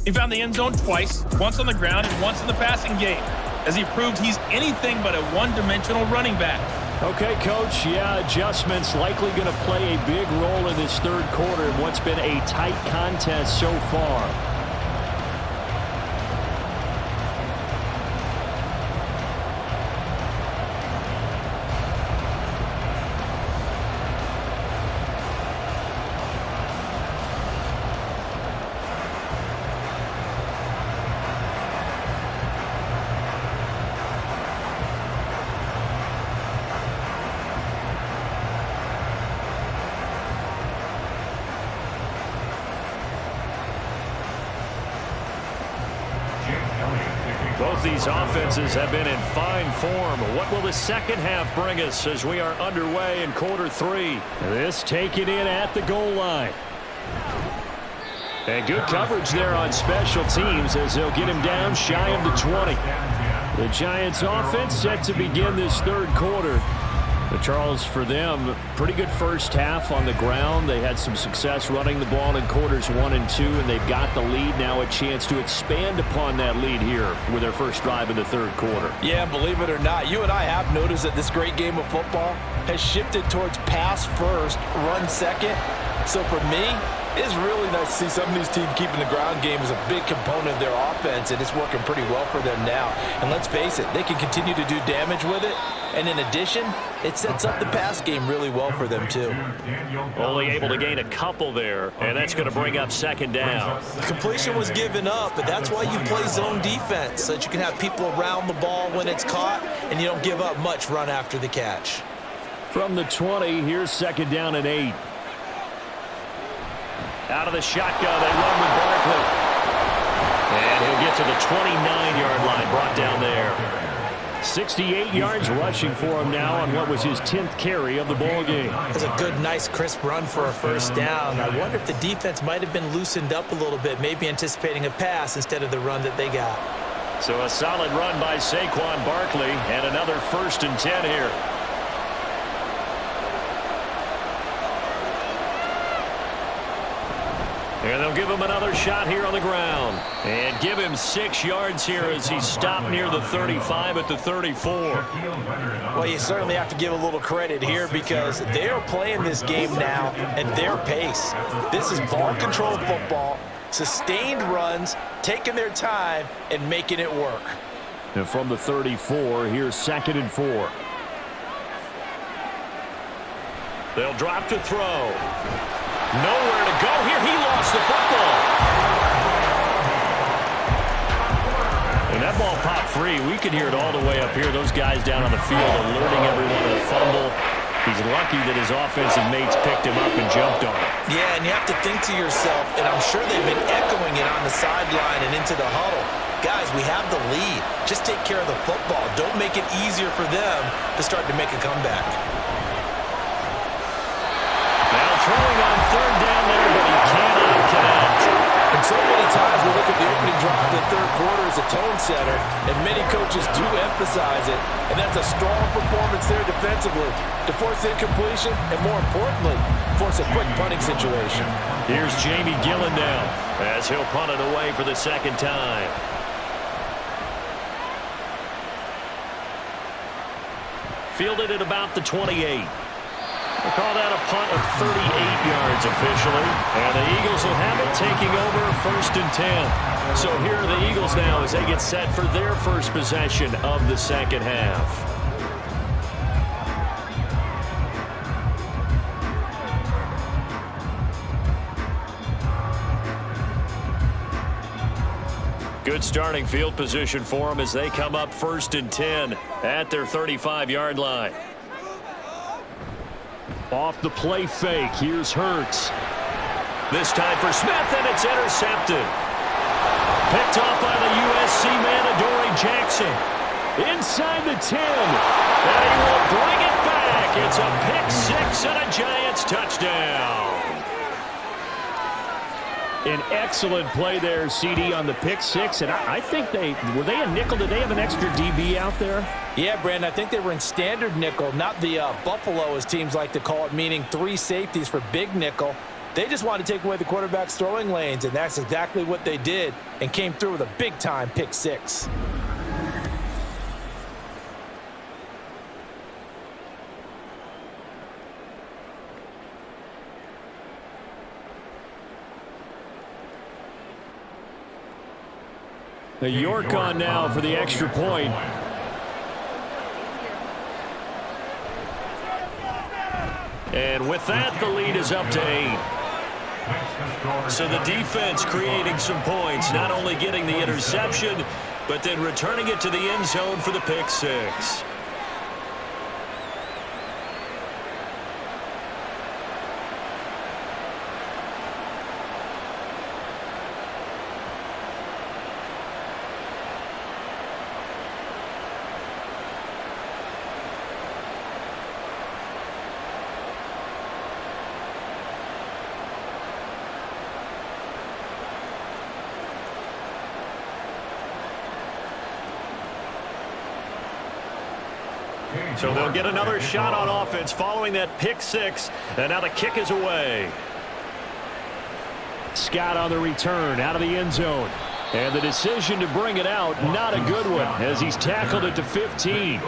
He found the end zone twice, once on the ground and once in the passing game, as he proved he's anything but a one-dimensional running back. Okay, Coach, yeah, adjustments likely going to play a big role in this third quarter in what's been a tight contest so far. Both these offenses have been in fine form. What will the second half bring us as we are underway in quarter 3? This taken in at the goal line. And good coverage there on special teams as they'll get him down shy of the 20. The Giants offense set to begin this third quarter. But Charles, for them, pretty good first half on the ground. They had some success running the ball in quarters 1 and 2, and they've got the lead now, a chance to expand upon that lead here with their first drive in the third quarter. Yeah, believe it or not, you and I have noticed that this great game of football has shifted towards pass first, run second. So for me, it's really nice to see some of these teams keeping the ground game as a big component of their offense, and it's working pretty well for them now. And let's face it, they can continue to do damage with it. And in addition, it sets up the pass game really well for them, too. Only able to gain a couple there, and that's going to bring up second down. The completion was given up, but that's why you play zone defense, so that you can have people around the ball when it's caught, and you don't give up much run after the catch. From the 20, here's second down and 8. Out of the shotgun, they run with Barkley. And he'll get to the 29-yard line, brought down there. 68 yards rushing for him now on what was his 10th carry of the ball game. It's a good, nice, crisp run for a first down. I wonder if the defense might have been loosened up a little bit, maybe anticipating a pass instead of the run that they got. So a solid run by Saquon Barkley and another 1st and 10 here. And they'll give him another shot here on the ground. And give him 6 yards here as he stopped near the 35 at the 34. Well, you certainly have to give a little credit here because they are playing this game now at their pace. This is ball control football, sustained runs, taking their time, and making it work. And from the 34, here's 2nd and 4. They'll drop to throw. Nowhere to go here. He lost the football. And that ball popped free. We could hear it all the way up here. Those guys down on the field alerting everyone to the fumble. He's lucky that his offensive mates picked him up and jumped on it. Yeah, and you have to think to yourself, and I'm sure they've been echoing it on the sideline and into the huddle. Guys, we have the lead. Just take care of the football. Don't make it easier for them to start to make a comeback. Now throwing on 3rd down there, but he cannot connect. And so many times we look at the opening drive of the 3rd quarter as a tone setter, and many coaches do emphasize it, and that's a strong performance there defensively to force incompletion and, more importantly, force a quick punting situation. Here's Jamie Gillen now as he'll punt it away for the 2nd time. Fielded at about the 28. We'll call that a punt of 38 yards officially. And the Eagles will have it taking over 1st and 10. So here are the Eagles now as they get set for their first possession of the 2nd half. Good starting field position for them as they come up 1st and 10 at their 35-yard line. Off the play fake, here's Hurts. This time for Smith, and it's intercepted. Picked off by the USC man, Adoree Jackson. Inside the 10. And he will bring it back. It's a pick-6 and a Giants touchdown. An excellent play there, CD, on the pick-6. And I think were they a nickel? Did they have an extra DB out there? Yeah, Brandon, I think they were in standard nickel, not the Buffalo, as teams like to call it, meaning 3 safeties for big nickel. They just wanted to take away the quarterback's throwing lanes, and that's exactly what they did and came through with a big-time pick-6. The York on now for the extra point. And with that, the lead is up to 8. So the defense creating some points, not only getting the interception, but then returning it to the end zone for the pick-6. So they'll get another shot on offense following that pick-6, and now the kick is away. Scott on the return out of the end zone. And the decision to bring it out, not a good one, as he's tackled it to 15.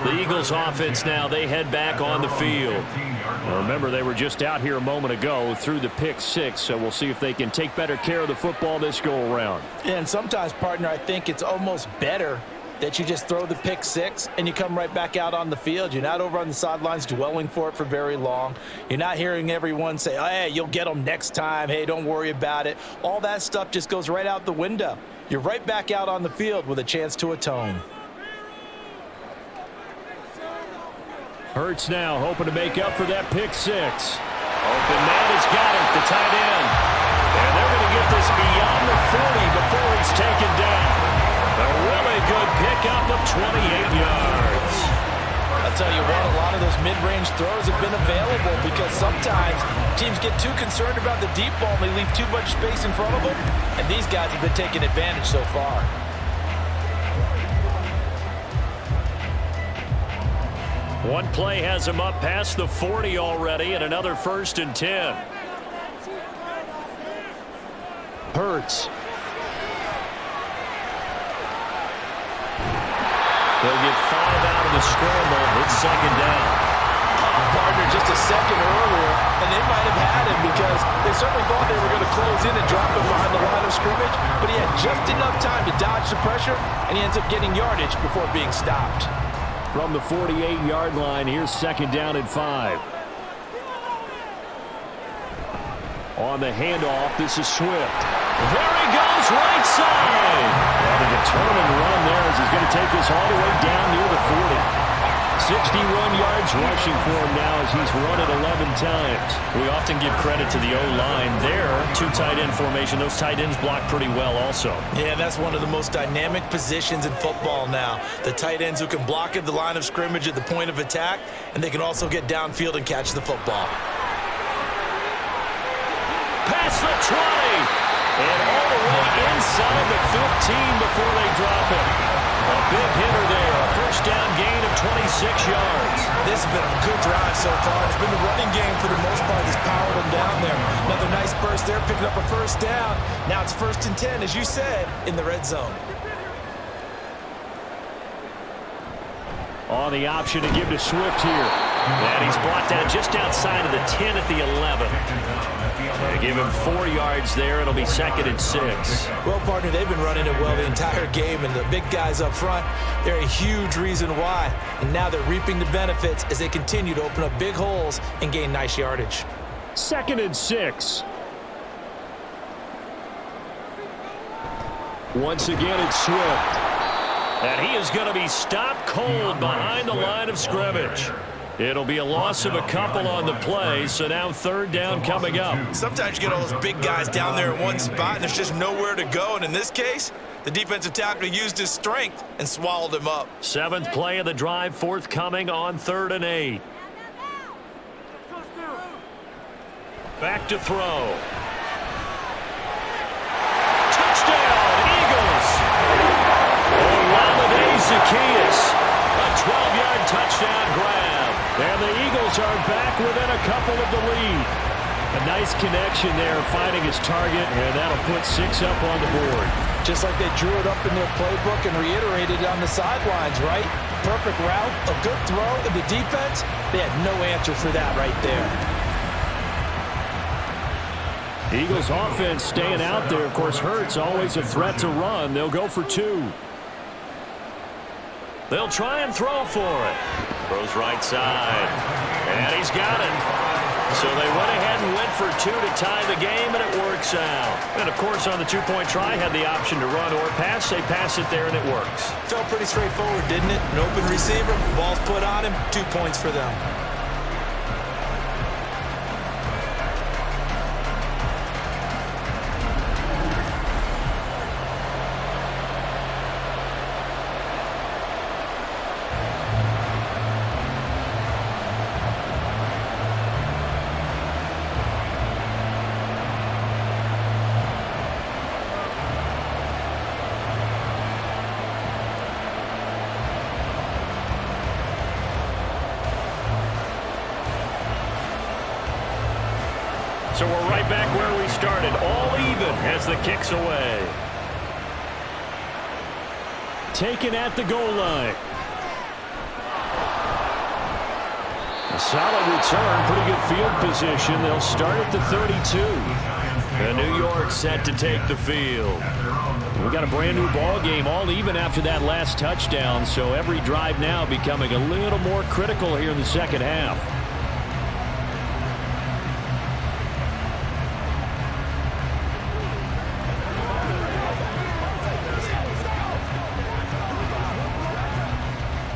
The Eagles offense now, they head back on the field. Now remember, they were just out here a moment ago through the pick-6, so we'll see if they can take better care of the football this go-around. And sometimes, partner, I think it's almost better that you just throw the pick-6 and you come right back out on the field. You're not over on the sidelines dwelling for it for very long. You're not hearing everyone say, oh, hey, you'll get them next time. Hey, don't worry about it. All that stuff just goes right out the window. You're right back out on the field with a chance to atone. Hurts now hoping to make up for that pick-6. Open man has got it, the tight end. And they're going to get this beyond the 40 before he's taken down. A really good pick pickup of 28 yards. I'll tell you what, a lot of those mid-range throws have been available because sometimes teams get too concerned about the deep ball and they leave too much space in front of them, and these guys have been taking advantage so far. One play has him up past the 40 already, and another 1st and 10. Hurts. They'll get 5 out of the scramble. It's 2nd down. Partner just a second earlier, and they might have had him because they certainly thought they were going to close in and drop him behind the line of scrimmage, but he had just enough time to dodge the pressure, and he ends up getting yardage before being stopped. From the 48-yard line, here's 2nd down and 5. On the handoff, this is Swift. There he goes, right side. And a determined run there as he's going to take this all the way down near the 40. 61 yards rushing for him now as he's run it 11 times. We often give credit to the O-line there. 2 tight end formation. Those tight ends block pretty well also. Yeah, that's one of the most dynamic positions in football now. The tight ends who can block at the line of scrimmage at the point of attack, and they can also get downfield and catch the football. Past the 20. And all the way inside the 15 before they drop it. A big hitter there. A 1st down gain of 26 yards. This has been a good drive so far. It's been the running game for the most part that's powered them down there. Another nice burst there, picking up a 1st down. Now it's 1st and 10, as you said, in the red zone. On the option to give to Swift here. And he's brought down just outside of the 10 at the 11. They give him 4 yards there. It'll be 2nd and 6. Well, partner, they've been running it well the entire game, and the big guys up front, they're a huge reason why. And now they're reaping the benefits as they continue to open up big holes and gain nice yardage. 2nd and 6. Once again, it's Swift. And he is going to be stopped cold behind the line of scrimmage. It'll be a loss of a couple on the play, so now 3rd down coming up. Sometimes you get all those big guys down there in one spot, and there's just nowhere to go. And in this case, the defensive tackle used his strength and swallowed him up. 7th play of the drive forthcoming on 3rd and 8. Back to throw. Touchdown, Eagles! Olamide Zaccheaus, a 12-yard touchdown grab. And the Eagles are back within a couple of the lead. A nice connection there, finding his target, and that'll put 6 up on the board. Just like they drew it up in their playbook and reiterated it on the sidelines, right? Perfect route, a good throw, and the defense, they had no answer for that right there. Eagles offense staying out there. Of course, Hurts always a threat to run. They'll go for 2. They'll try and throw for it. Throws right side. And he's got it. So they went ahead and went for 2 to tie the game, and it works out. And, of course, on the 2-point try, had the option to run or pass. They pass it there, and it works. Felt pretty straightforward, didn't it? An open receiver, ball's put on him, 2 points for them. So we're right back where we started, all even as the kick's away. Taken at the goal line. A solid return, pretty good field position. They'll start at the 32. And New York set to take the field. We've got a brand new ball game, all even after that last touchdown. So every drive now becoming a little more critical here in the second half.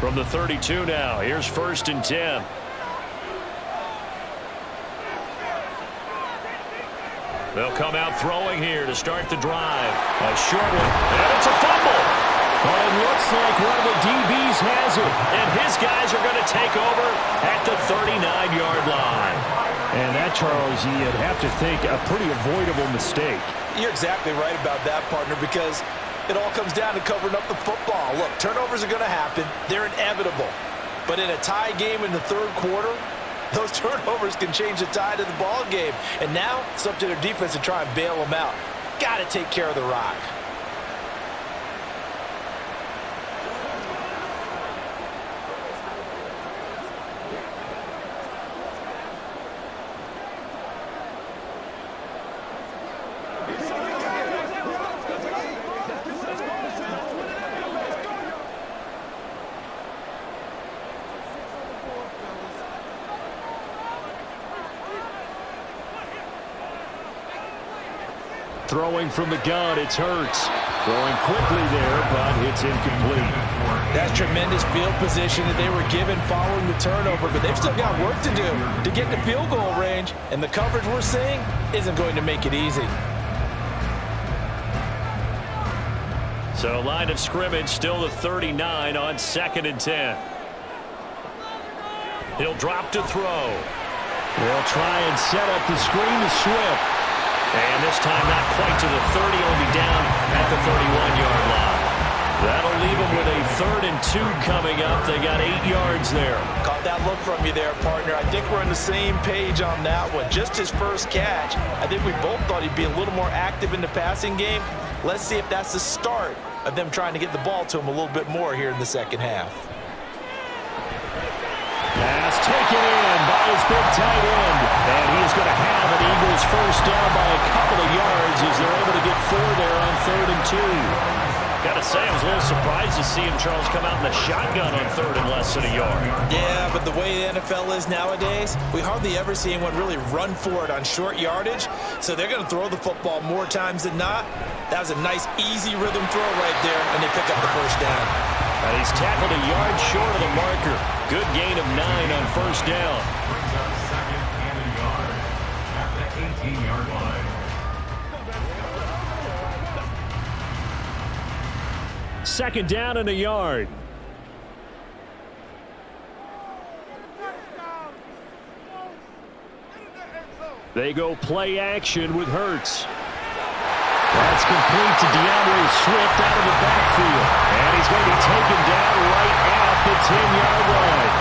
From the 32 now, here's 1st and 10. They'll come out throwing here to start the drive. A short one, and it's a fumble. But it looks like one of the DBs has it. And his guys are going to take over at the 39-yard line. And that, Charles, you'd have to think a pretty avoidable mistake. You're exactly right about that, partner, because it all comes down to covering up the football. Look, turnovers are going to happen. They're inevitable. But in a tie game in the third quarter, those turnovers can change the tide of the ball game. And now it's up to their defense to try and bail them out. Got to take care of the rock. Throwing from the gun, it's Hurts. Throwing quickly there, but it's incomplete. That's tremendous field position that they were given following the turnover, but they've still got work to do to get to field goal range, and the coverage we're seeing isn't going to make it easy. So line of scrimmage still the 39 on 2nd and 10. He'll drop to throw. They'll try and set up the screen to Swift. And this time not quite to the 30. He'll be down at the 31-yard line. That'll leave them with a 3rd and 2 coming up. They got 8 yards there. Caught that look from you there, partner. I think we're on the same page on that one. Just his first catch. I think we both thought he'd be a little more active in the passing game. Let's see if that's the start of them trying to get the ball to him a little bit more here in the second half. Pass taken in by his big tight end. And he's going to have an Eagles first down by a couple of yards as they're able to get 4 there on 3rd and 2. Got to say, I was a little surprised to see him, Charles, come out in the shotgun on 3rd and less than a yard. Yeah, but the way the NFL is nowadays, we hardly ever see anyone really run for it on short yardage. So they're going to throw the football more times than not. That was a nice, easy rhythm throw right there, and they pick up the first down. And he's tackled a yard short of the marker. Good gain of 9 on first down. Brings up 2nd and a yard at the 18-yard line. Second down and a yard. They go play action with Hurts. That's complete to DeAndre Swift out of the backfield. And he's going to be taken down right at the 10-yard line.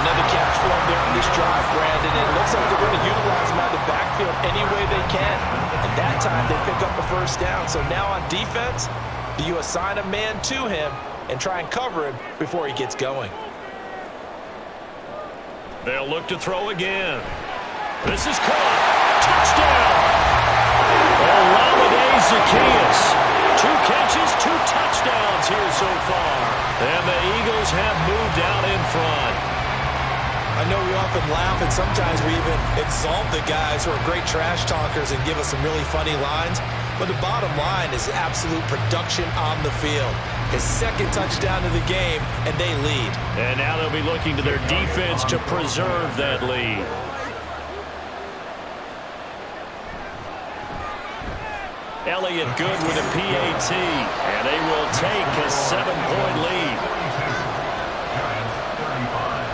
Another catch for him there on this drive, Brandon. And it looks like they're going to utilize him out of the backfield any way they can. At that time, they pick up a first down. So now on defense, do you assign a man to him and try and cover him before he gets going? They'll look to throw again. This is caught. Touchdown! Olamide Zaccheaus. 2 catches, 2 touchdowns here so far. And the Eagles have moved out in front. I know we often laugh, and sometimes we even exalt the guys who are great trash talkers and give us some really funny lines. But the bottom line is absolute production on the field. His 2nd touchdown of the game, and they lead. And now they'll be looking to their defense to preserve that lead. Elliott good with a PAT, and they will take a 7-point lead. Giants 35.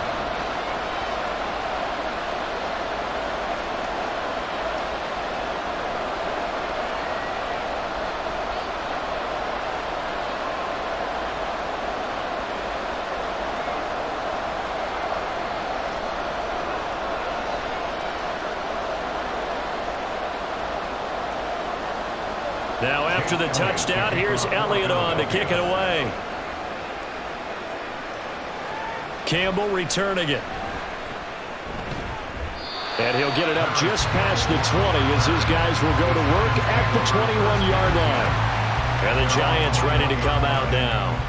Now after the touchdown, here's Elliott on to kick it away. Campbell returning it. And he'll get it up just past the 20 as his guys will go to work at the 21-yard line. And the Giants ready to come out now.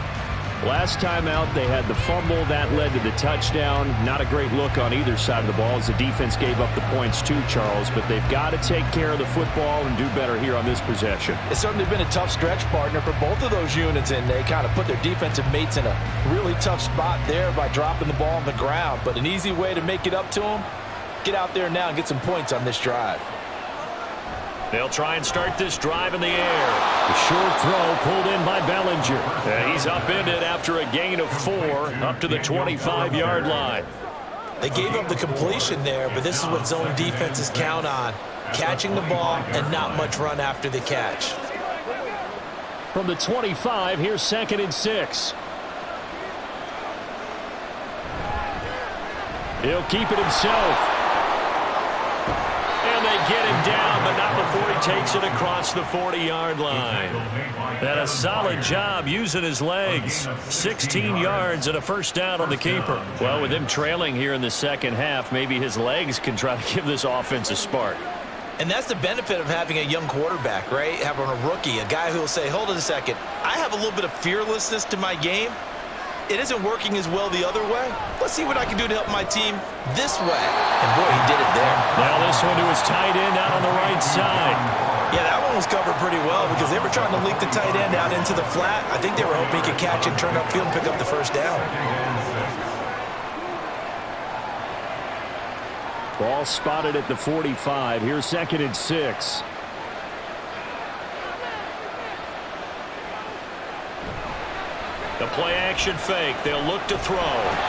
Last time out, they had the fumble. That led to the touchdown. Not a great look on either side of the ball as the defense gave up the points too, Charles. But they've got to take care of the football and do better here on this possession. It's certainly been a tough stretch, partner, for both of those units, and they kind of put their defensive mates in a really tough spot there by dropping the ball on the ground. But an easy way to make it up to them, get out there now and get some points on this drive. They'll try and start this drive in the air. The short throw pulled in by Bellinger. And he's upended after a gain of 4 up to the 25-yard line. They gave up the completion there, but this is what zone defenses count on. Catching the ball and not much run after the catch. From the 25, here's 2nd and 6. He'll keep it himself. And they get him down, but not before he takes it across the 40-yard line. And a solid job using his legs. 16 yards and a first down on the keeper. Well, with him trailing here in the second half, maybe his legs can try to give this offense a spark. And that's the benefit of having a young quarterback, right? Having a rookie, a guy who will say, hold it a second, I have a little bit of fearlessness to my game. It isn't working as well the other way. Let's see what I can do to help my team this way. And boy, he did it there. Now this one to his tight end out on the right side. Yeah, that one was covered pretty well because they were trying to leak the tight end out into the flat. I think they were hoping he could catch it, turn upfield, and pick up the first down. Ball spotted at the 45. Here's 2nd and 6. The play-action fake. They'll look to throw.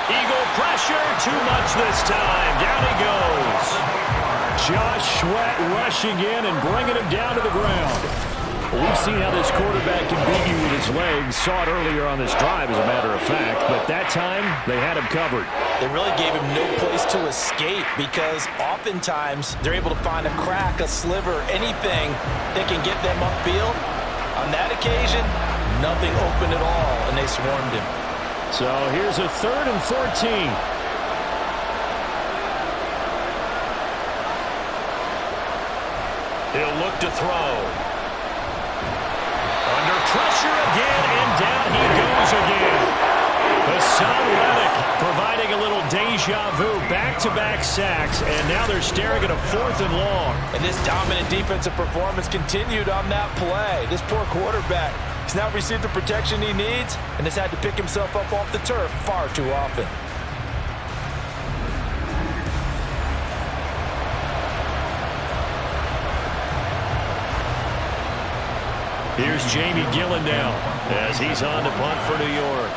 Eagle pressure. Too much this time. Down he goes. Josh Sweat rushing in and bringing him down to the ground. Well, we've seen how this quarterback can beat you with his legs. Saw it earlier on this drive, as a matter of fact. But that time, they had him covered. They really gave him no place to escape because oftentimes they're able to find a crack, a sliver, anything that can get them upfield. On that occasion, nothing open at all, and they swarmed him. So here's a 3rd and 14. He'll look to throw. Under pressure again, and down he goes again. Hassan Reddick providing a little deja vu, back-to-back sacks, and now they're staring at a 4th and long. And this dominant defensive performance continued on that play. This poor quarterback has now received the protection he needs and has had to pick himself up off the turf far too often. Here's Jamie Gillen now as he's on to punt for New York.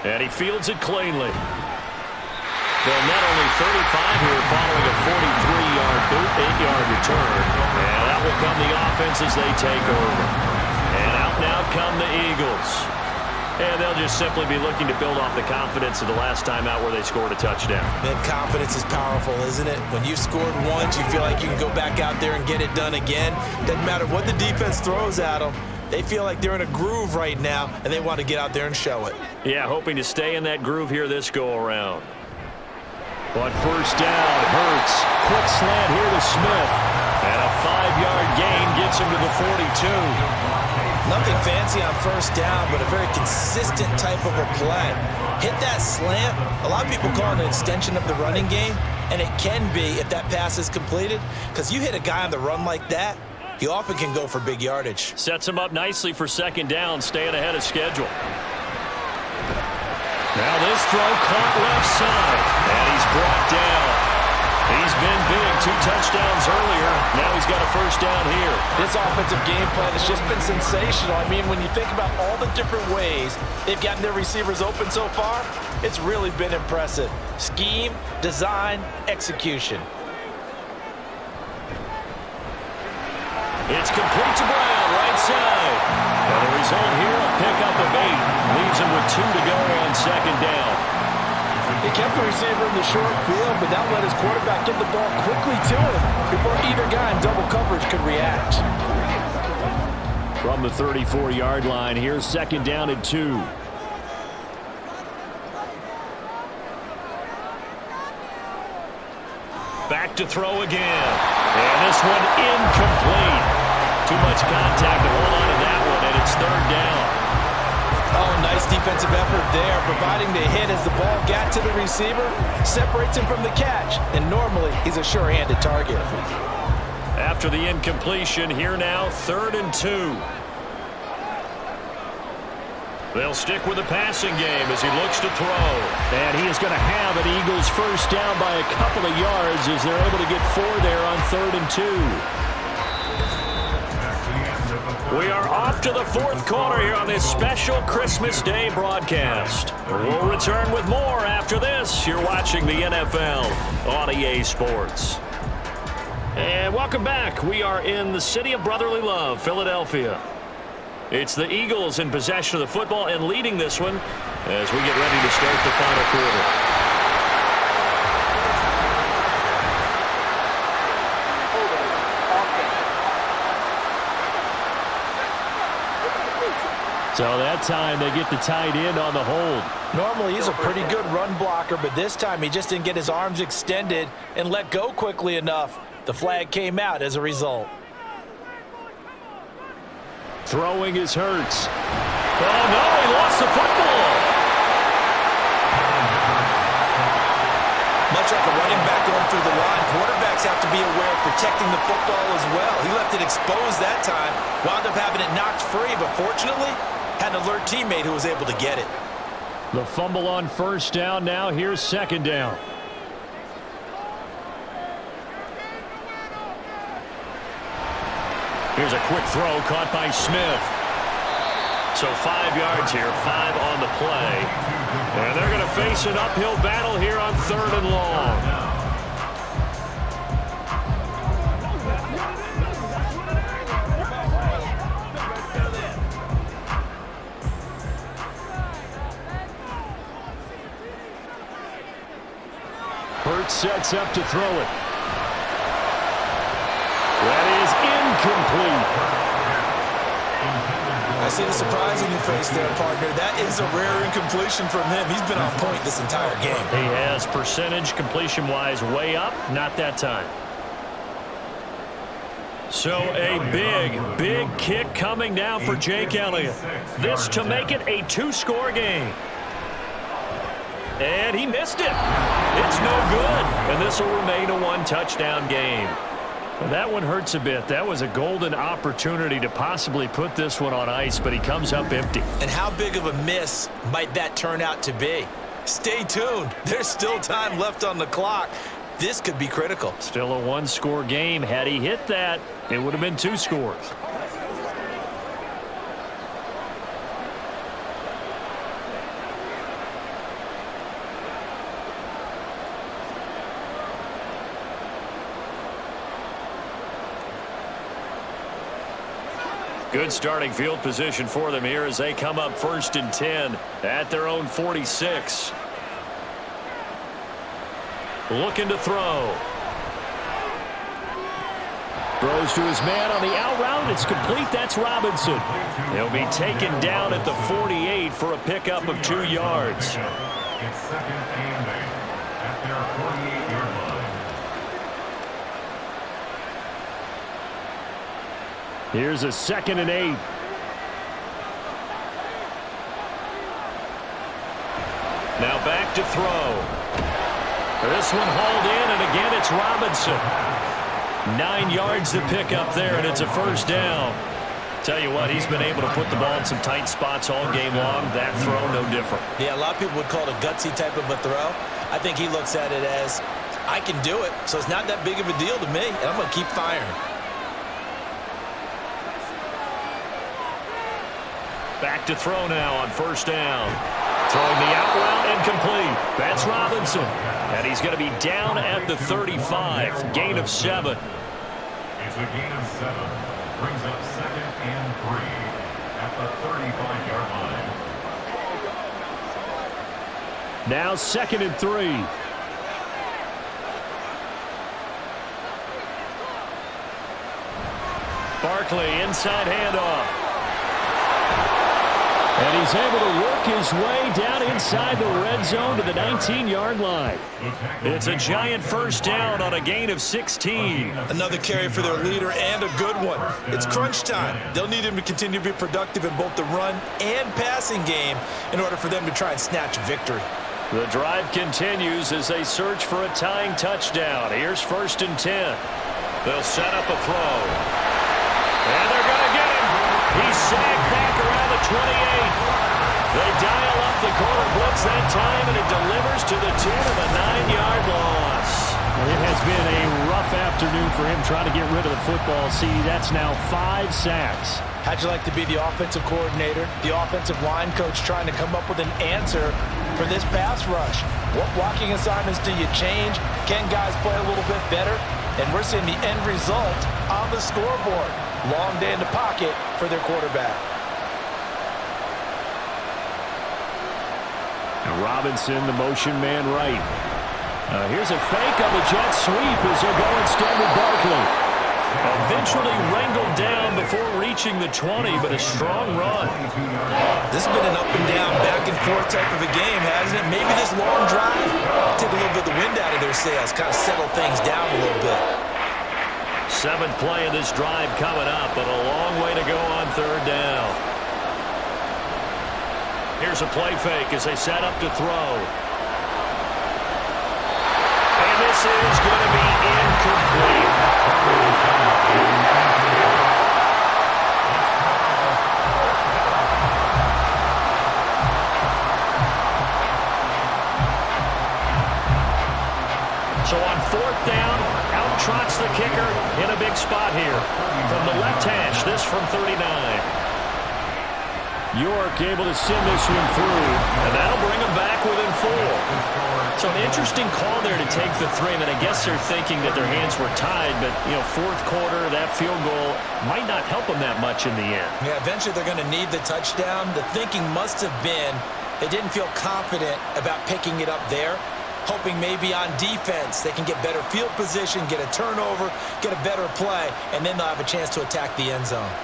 And he fields it cleanly. They'll net only 35 here following a 43-yard boot, 8-yard return. And that will come the offense as they take over. And out now come the Eagles. And they'll just simply be looking to build off the confidence of the last time out where they scored a touchdown. Man, confidence is powerful, isn't it? When you've scored once, you feel like you can go back out there and get it done again. Doesn't matter what the defense throws at them. They feel like they're in a groove right now, and they want to get out there and show it. Yeah, hoping to stay in that groove here this go-around. But first down, Hurts. Quick slant here to Smith. And a 5-yard gain gets him to the 42. Nothing fancy on first down, but a very consistent type of a play. Hit that slant. A lot of people call it an extension of the running game, and it can be if that pass is completed, because you hit a guy on the run like that, he often can go for big yardage. Sets him up nicely for second down, staying ahead of schedule. Now this throw caught left side, and he's brought down. He's been big, 2 touchdowns earlier. Now he's got a first down here. This offensive game plan has just been sensational. I mean, when you think about all the different ways they've gotten their receivers open so far, it's really been impressive. Scheme, design, execution. It's complete to Brown, right side. And the result here, a pickup of 8. Leaves him with 2 to go on second down. He kept the receiver in the short field, but that let his quarterback get the ball quickly to him before either guy in double coverage could react. From the 34-yard line, here's second down and 2. Back to throw again. And this one incomplete. Too much contact to hold on to that one, and it's third down. Oh, nice defensive effort there, providing the hit as the ball got to the receiver, separates him from the catch, and normally he's a sure-handed target. After the incompletion, here now, 3rd and 2. They'll stick with the passing game as he looks to throw. And he is going to have an Eagles first down by a couple of yards as they're able to get 4 there on 3rd and 2. We are off to the 4th quarter here on this special Christmas Day broadcast. We'll return with more after this. You're watching the NFL on EA Sports. And welcome back. We are in the city of brotherly love, Philadelphia. It's the Eagles in possession of the football and leading this one as we get ready to start the final quarter. So that time they get the tight end on the hold. Normally he's a pretty good run blocker, but this time he just didn't get his arms extended and let go quickly enough. The flag came out as a result. Throwing is Hurts. Oh, no, he lost the football. Much like a running back going through the line, quarterbacks have to be aware of protecting the football as well. He left it exposed that time, wound up having it knocked free, but fortunately had an alert teammate who was able to get it. The fumble on first down. Now here's 2nd down. Here's a quick throw caught by Smith. So 5 yards here, 5 on the play. And they're going to face an uphill battle here on 3rd and long. Hurts sets up to throw it. That is incomplete. I see the surprise in your face there, partner. That is a rare incompletion from him. He's been on point this entire game. He has percentage completion-wise way up, not that time. So a big kick coming now for Jake Elliott. This to make it a 2-score game. And he missed it. It's no good. And this will remain a 1-touchdown game. Well, that one hurts a bit. That was a golden opportunity to possibly put this one on ice, but he comes up empty. And how big of a miss might that turn out to be? Stay tuned. There's still time left on the clock. This could be critical. Still a 1-score game. Had he hit that, it would have been 2 scores. Good starting field position for them here as they come up 1st and 10 at their own 46. Looking to throw. Throws to his man on the out route. It's complete. That's Robinson. He'll be taken down at the 48 for a pickup of 2 yards. It's 2nd and 8 at their 48-yard line. Here's a 2nd and 8. Now back to throw. This one hauled in, and again it's Robinson. 9 yards to pick up there, and it's a 1st down. Tell you what, he's been able to put the ball in some tight spots all game long. That throw, no different. Yeah, a lot of people would call it a gutsy type of a throw. I think he looks at it as, I can do it, so it's not that big of a deal to me, and I'm going to keep firing. Back to throw now on 1st down. Throwing the out route and complete. That's Robinson. And he's going to be down at the 35. Gain of 7. It's a gain of 7. Brings up 2nd and 3 at the 35-yard line. Now 2nd and 3. Barkley inside handoff. And he's able to work his way down inside the red zone to the 19-yard line. It's a giant 1st down on a gain of 16. Another carry for their leader and a good one. It's crunch time. They'll need him to continue to be productive in both the run and passing game in order for them to try and snatch a victory. The drive continues as they search for a tying touchdown. Here's 1st and 10. They'll set up a throw. And they're going to get him. He's sagged back around the 28. time, and it delivers to the tune of a 9-yard loss. It has been a rough afternoon for him trying to get rid of the football. See, that's now 5 sacks. How'd you like to be the offensive coordinator, the offensive line coach trying to come up with an answer for this pass rush? What blocking assignments do you change? Can guys play a little bit better? And we're seeing the end result on the scoreboard. Long day in the pocket for their quarterback. And Robinson, the motion man right. Here's a fake on the jet sweep as they'll go instead with Barkley. Eventually wrangled down before reaching the 20, but a strong run. This has been an up and down, back and forth type of a game, hasn't it? Maybe this long drive take a little bit of the wind out of their sails, kind of settle things down a little bit. 7th play of this drive coming up, but a long way to go on 3rd down. Here's a play fake as they set up to throw. And this is going to be incomplete. So on 4th down, out trots the kicker in a big spot here. From the left hash, this from 39. York able to send this one through. And that'll bring them back within 4. So an interesting call there to take the 3. I mean, I guess they're thinking that their hands were tied, but, 4th quarter, that field goal might not help them that much in the end. Yeah, eventually they're going to need the touchdown. The thinking must have been they didn't feel confident about picking it up there, hoping maybe on defense they can get better field position, get a turnover, get a better play, and then they'll have a chance to attack the end zone.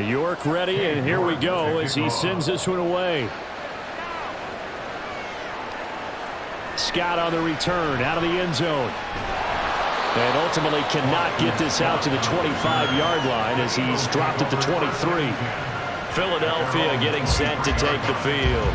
York ready, and here we go as he sends this one away. Scott on the return, out of the end zone. And ultimately cannot get this out to the 25-yard line as he's dropped at the 23. Philadelphia getting set to take the field.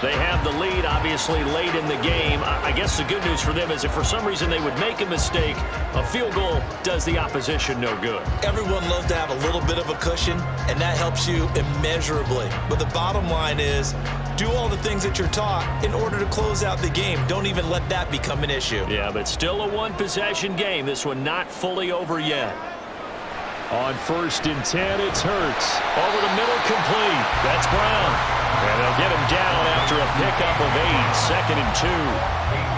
They have the lead, obviously, late in the game. I guess the good news for them is if for some reason they would make a mistake, a field goal does the opposition no good. Everyone loves to have a little bit of a cushion, and that helps you immeasurably. But the bottom line is, do all the things that you're taught in order to close out the game. Don't even let that become an issue. Yeah, but still a one-possession game. This one not fully over yet. On 1st and 10, it's Hurts. Over the middle, complete. That's Brown. And they'll get him down after a pickup of 8. 2nd and 2. 8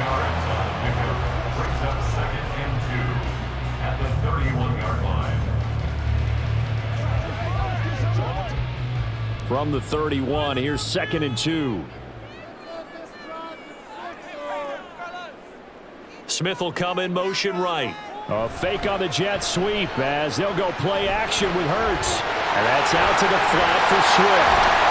yards on the pickup. Brings up 2nd and 2 at the 31-yard line. From the 31, here's 2nd and 2. Smith will come in motion right. A fake on the jet sweep as they'll go play action with Hurts. And that's out to the flat for Swift.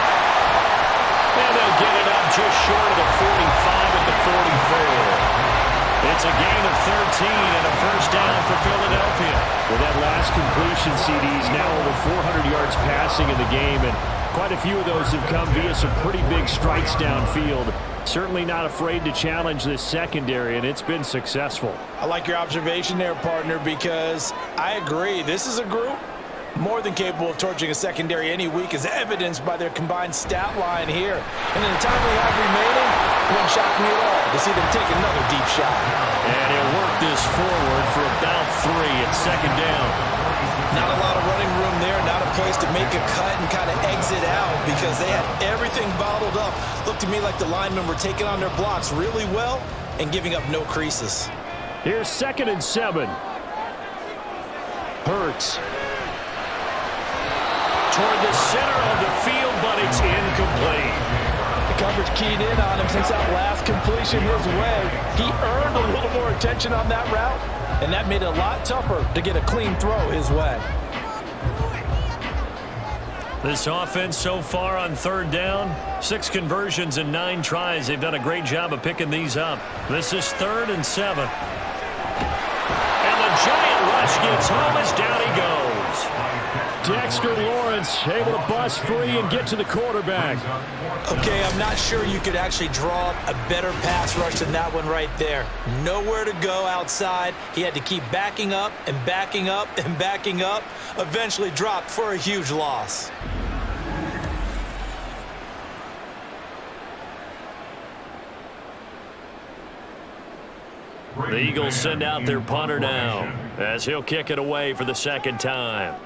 And they'll get it up just short of the 45 at the 44. It's a gain of 13 and a 1st down for Philadelphia. With that last completion, CD's now over 400 yards passing in the game, and quite a few of those have come via some pretty big strikes downfield. Certainly not afraid to challenge this secondary, and it's been successful. I like your observation there, partner, because I agree. This is a group more than capable of torching a secondary any week, as evidenced by their combined stat line here. And in the time we have remaining, it wouldn't shock me at all to see them take another deep shot. And he'll work this forward for about 3 at 2nd down. Not a lot of running room there, not a place to make a cut and kind of exit out because they had everything bottled up. Looked to me like the linemen were taking on their blocks really well and giving up no creases. Here's 2nd and 7. Hurts. Toward the center of the field, but it's incomplete. The coverage keyed in on him since that last completion his way. He earned a little more attention on that route, and that made it a lot tougher to get a clean throw his way. This offense so far on 3rd down, 6 conversions and 9 tries. They've done a great job of picking these up. This is 3rd and 7. And the giant rush gets home as down he goes. Dexter Lawrence able to bust free and get to the quarterback. Okay, I'm not sure you could actually draw up a better pass rush than that one right there. Nowhere to go outside. He had to keep backing up and backing up and backing up. Eventually dropped for a huge loss. The Eagles send out their punter now as he'll kick it away for the second time.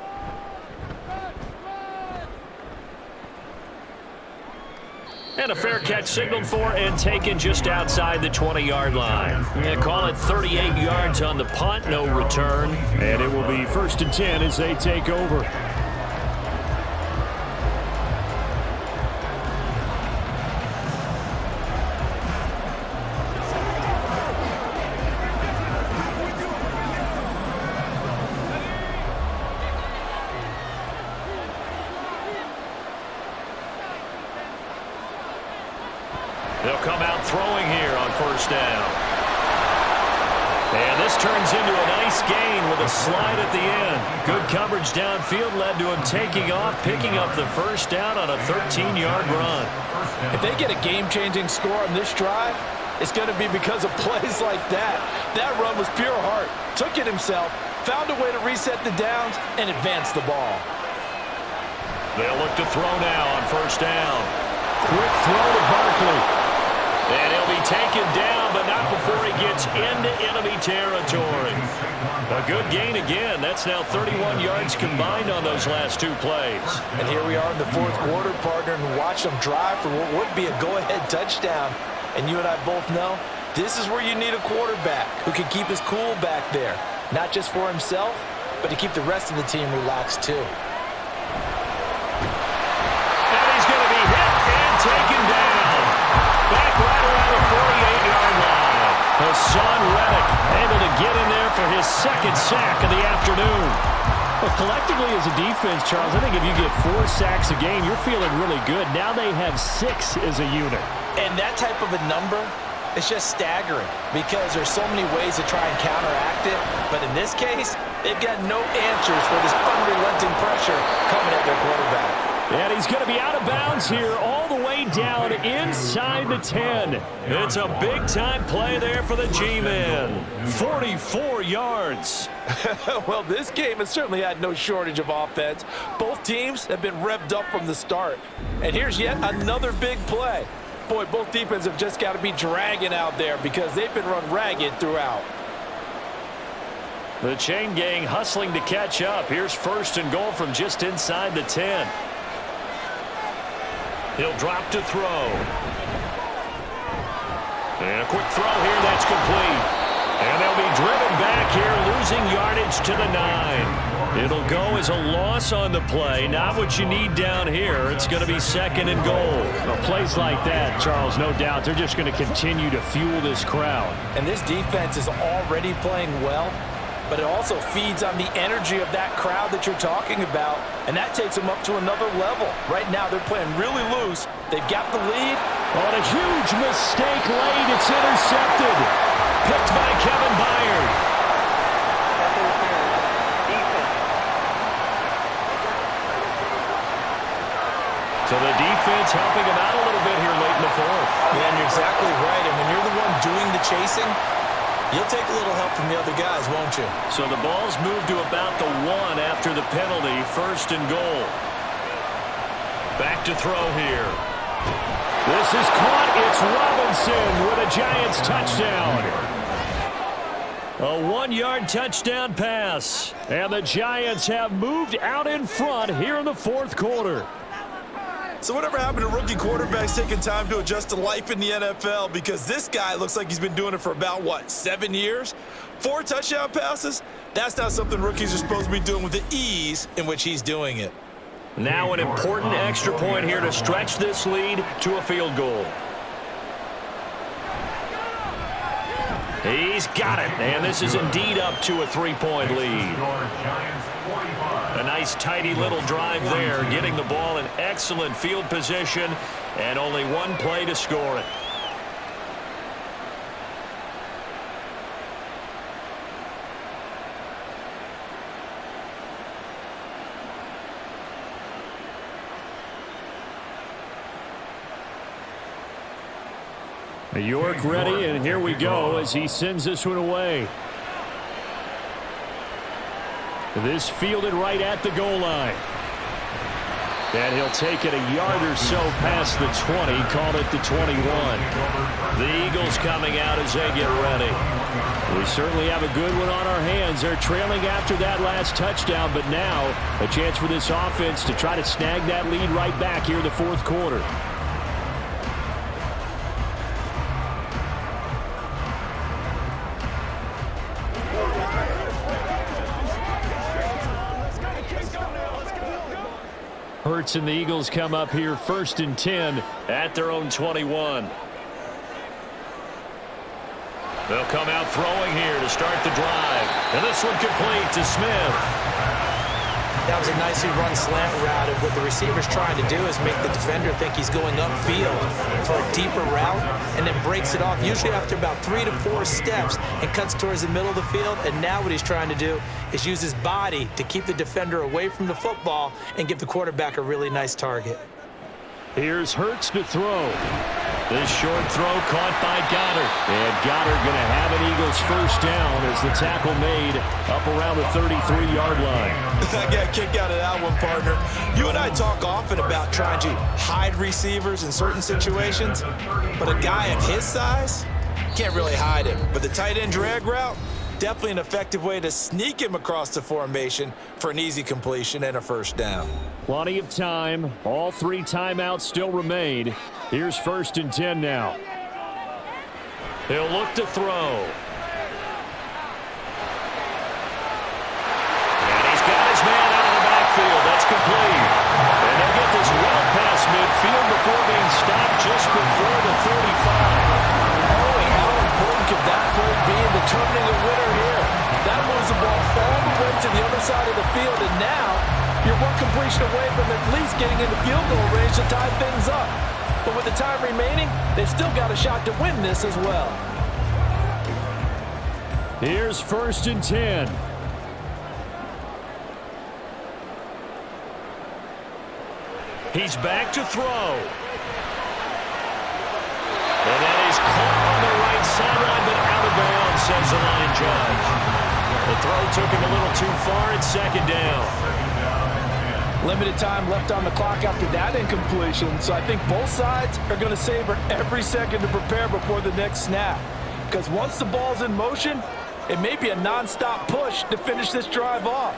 And a fair catch signaled for and taken just outside the 20-yard line. And call it 38 yards on the punt, no return. And it will be 1st and 10 as they take over. They'll come out throwing here on 1st down. And this turns into a nice gain with a slide at the end. Good coverage downfield led to him taking off, picking up the 1st down on a 13-yard run. If they get a game-changing score on this drive, it's going to be because of plays like that. That run was pure heart. Took it himself, found a way to reset the downs, and advance the ball. They'll look to throw now on 1st down. Quick throw to Barkley. And he'll be taken down, but not before he gets into enemy territory. A good gain again. That's now 31 yards combined on those last 2 plays. And here we are in the 4th quarter, partner, and watch them drive for what would be a go-ahead touchdown. And you and I both know this is where you need a quarterback who can keep his cool back there. Not just for himself, but to keep the rest of the team relaxed too. And he's going to be hit and taken down. Back right around the 48-yard line. Hassan Reddick able to get in there for his 2nd sack of the afternoon. Well, collectively as a defense, Charles, I think if you get 4 sacks a game, you're feeling really good. Now they have 6 as a unit. And that type of a number is just staggering because there's so many ways to try and counteract it. But in this case, they've got no answers for this unrelenting pressure coming at their quarterback. And he's going to be out of bounds here all the way down inside the 10. It's a big-time play there for the G-Men. 44 yards. Well, this game has certainly had no shortage of offense. Both teams have been revved up from the start. And here's yet another big play. Boy, both defenses have just got to be dragging out there because they've been run ragged throughout. The chain gang hustling to catch up. Here's 1st and goal from just inside the 10. He'll drop to throw. And a quick throw here that's complete. And they'll be driven back here, losing yardage to the 9. It'll go as a loss on the play. Not what you need down here. It's going to be 2nd and goal. Well, plays like that, Charles, no doubt, they're just going to continue to fuel this crowd. And this defense is already playing well, but it also feeds on the energy of that crowd that you're talking about, and that takes them up to another level. Right now, they're playing really loose. They've got the lead. On a huge mistake late, it's intercepted. Picked by Kevin Byard. So the defense helping him out a little bit here late in the 4th. Yeah, and you're exactly right. And when you're the one doing the chasing, you'll take a little help from the other guys, won't you? So the ball's moved to about the 1 after the penalty. 1st and goal. Back to throw here. This is caught. It's Robinson with a Giants touchdown. A 1-yard touchdown pass. And the Giants have moved out in front here in the 4th quarter. So whatever happened to rookie quarterbacks taking time to adjust to life in the NFL? Because this guy looks like he's been doing it for about, 7 years? 4 touchdown passes? That's not something rookies are supposed to be doing with the ease in which he's doing it. Now an important extra point here to stretch this lead to a field goal. He's got it, and this is indeed up to a 3-point lead. A nice, tidy little drive there, getting the ball in excellent field position, and only 1 play to score it. York ready, and here we go as he sends this one away. This fielded right at the goal line. And he'll take it a yard or so past the 20, called it the 21. The Eagles coming out as they get ready. We certainly have a good one on our hands. They're trailing after that last touchdown, but now a chance for this offense to try to snag that lead right back here in the fourth quarter. Hurts and the Eagles come up here 1st and 10 at their own 21. They'll come out throwing here to start the drive. And this one complete to Smith. That was a nicely run slant route, and what the receiver's trying to do is make the defender think he's going upfield for a deeper route, and then breaks it off, usually after about 3 to 4 steps, and cuts towards the middle of the field. And now what he's trying to do is use his body to keep the defender away from the football and give the quarterback a really nice target. Here's Hurts to throw. This short throw caught by Goddard. And Goddard going to have an Eagles first down as the tackle made up around the 33-yard line. I got a kick out of that one, partner. You and I talk often about trying to hide receivers in certain situations, but a guy of his size can't really hide him. But the tight end drag route, definitely an effective way to sneak him across the formation for an easy completion and a first down. Plenty of time. All 3 timeouts still remain. Here's 1st and 10 now. He'll look to throw. And he's got his man out of the backfield. That's complete. And they'll get this well past midfield before being stopped just before the 35. Boy, how important could that play be in determining a winner here? That moves the ball all the way to the other side of the field, and now you're one completion away from at least getting into field goal range to tie things up. But with the time remaining, they've still got a shot to win this as well. Here's 1st and 10. He's back to throw. And that is caught on the right sideline, but out of bounds, says the line judge. The throw took him a little too far. It's 2nd down. Limited time left on the clock after that incompletion, so I think both sides are going to savor every second to prepare before the next snap. Because once the ball's in motion, it may be a non-stop push to finish this drive off.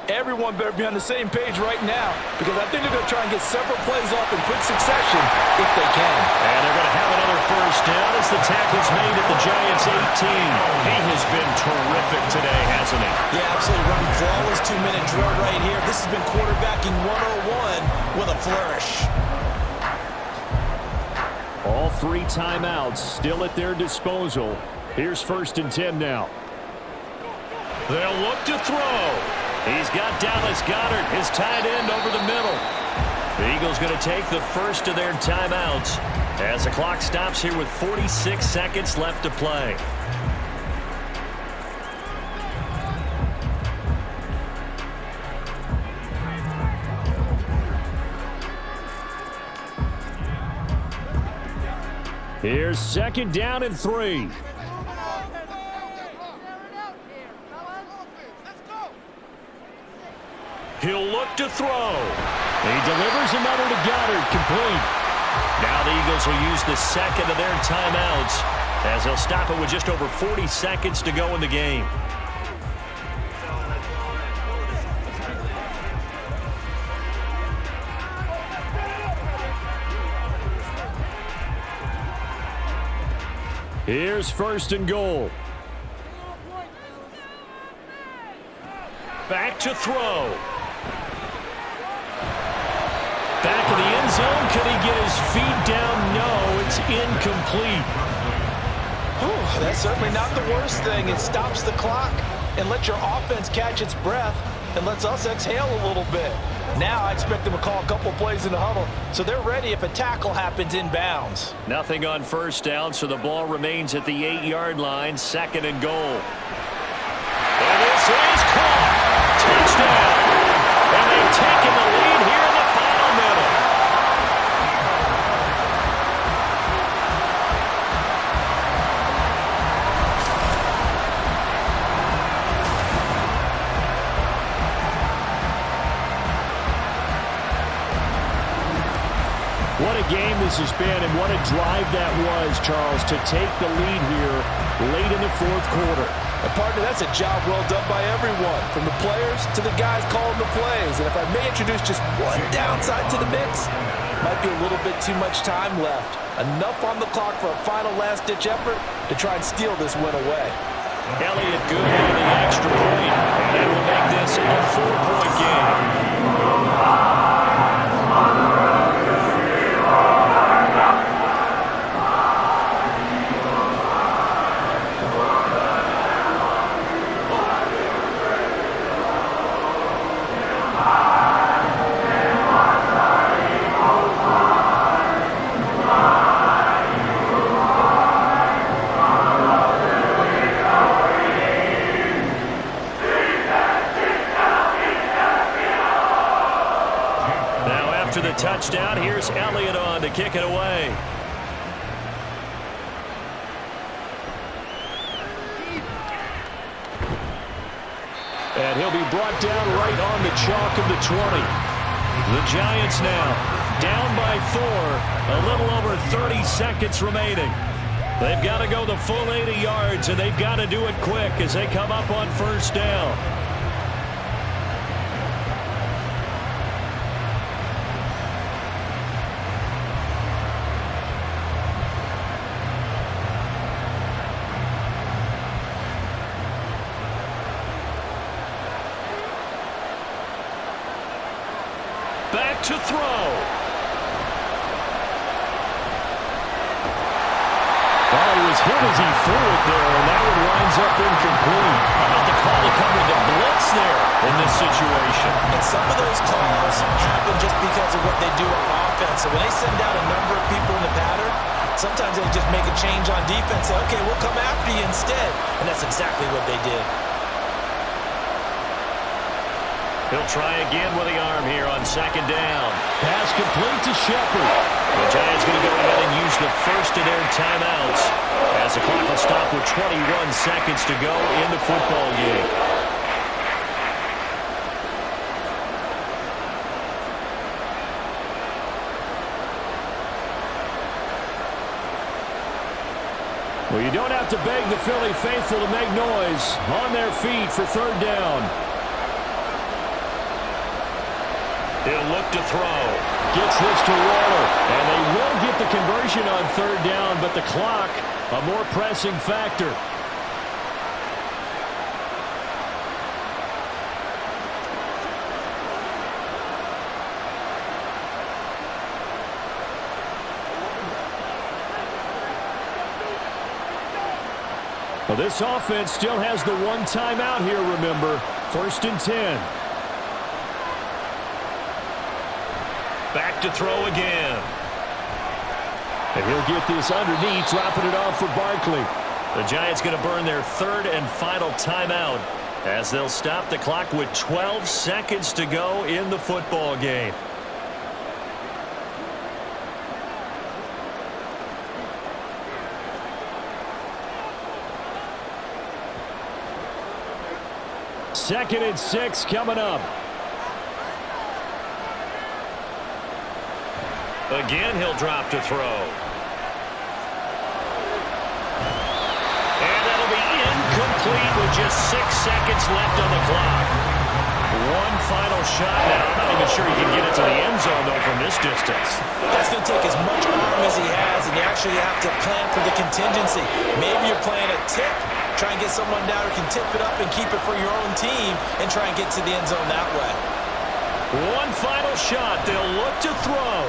Everyone better be on the same page right now, because I think they're going to try and get several plays off in quick succession if they can. And they're going to have another first down as the tackle's made at the Giants' 18. He has been terrific today, hasn't he? Yeah, absolutely. Running flawless 2-minute drill right here. This has been quarterbacking 101 with a flourish. All 3 timeouts still at their disposal. Here's 1st and 10 now. They'll look to throw. He's got Dallas Goedert, his tight end, over the middle. The Eagles going to take the first of their timeouts as the clock stops here with 46 seconds left to play. Here's 2nd down and 3. He'll look to throw. He delivers another to Goddard, complete. Now the Eagles will use the second of their timeouts as they'll stop it with just over 40 seconds to go in the game. Here's 1st and goal. Back to throw. Back in the end zone. Could he get his feet down? No, it's incomplete. Whew, that's certainly not the worst thing. It stops the clock and lets your offense catch its breath and lets us exhale a little bit. Now I expect them to call a couple plays in the huddle, so they're ready if a tackle happens inbounds. Nothing on first down, so the ball remains at the 8-yard line, 2nd and goal. And this is caught. Touchdown. And they've taken the lead here in the final minute. this has been and what a drive that was, Charles, to take the lead here late in the fourth quarter. And partner, that's a job well done by everyone, from the players to the guys calling the plays. And if I may introduce just one downside to the mix, might be a little bit too much time left. Enough on the clock for a final last-ditch effort to try and steal this win away. Elliott good on the extra point, and that will make this a 4-point game. After the touchdown, here's Elliott on to kick it away. And he'll be brought down right on the chalk of the 20. The Giants now down by 4, a little over 30 seconds remaining. They've got to go the full 80 yards, and they've got to do it quick as they come up on first down. Back to throw. Well, he was hit as he threw it there, and that one winds up incomplete. How about the call to come with the blitz there in this situation? And some of those calls happen just because of what they do on offense. So when they send out a number of people in the pattern, sometimes they just make a change on defense. Say, okay, we'll come after you instead. And that's exactly what they did. He'll try again with the arm here on second down. Pass complete to Shepard. The Giants going to go ahead and use the first of their timeouts as the clock will stop with 21 seconds to go in the football game. Well, you don't have to beg the Philly faithful to make noise. On their feet for third down. He'll look to throw. Gets this to Waller. And they will get the conversion on third down, but the clock, a more pressing factor. Well, this offense still has the one timeout here, remember. 1st and 10. Back to throw again. And he'll get this underneath, dropping it off for Barkley. The Giants going to burn their third and final timeout as they'll stop the clock with 12 seconds to go in the football game. Second and 6 coming up. Again, he'll drop to throw. And that'll be incomplete with just 6 seconds left on the clock. One final shot now. I'm not even sure he can get it to the end zone, though, from this distance. That's going to take as much arm as he has, and you actually have to plan for the contingency. Maybe you're playing a tip. Try and get someone down who can tip it up and keep it for your own team and try and get to the end zone that way. One final shot. They'll look to throw.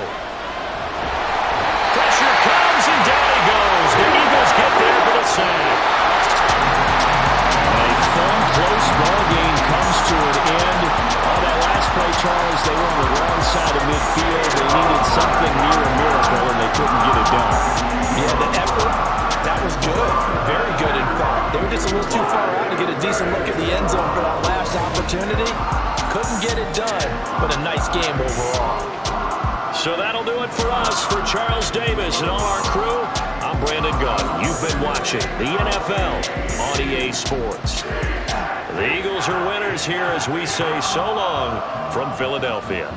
Pressure comes, and down he goes. The Eagles get there for the sack. A fun, close ball game comes to an end. On that last play, Charles, they were on the wrong side of midfield. They needed something near a miracle, and they couldn't get it done. Yeah, the effort, that was good. Very good, in fact. They were just a little too far out to get a decent look at the end zone for that last opportunity. Couldn't get it done, but a nice game overall. So that'll do it for us. For Charles Davis and all our crew, I'm Brandon Gunn. You've been watching the NFL on EA Sports. The Eagles are winners here as we say so long from Philadelphia.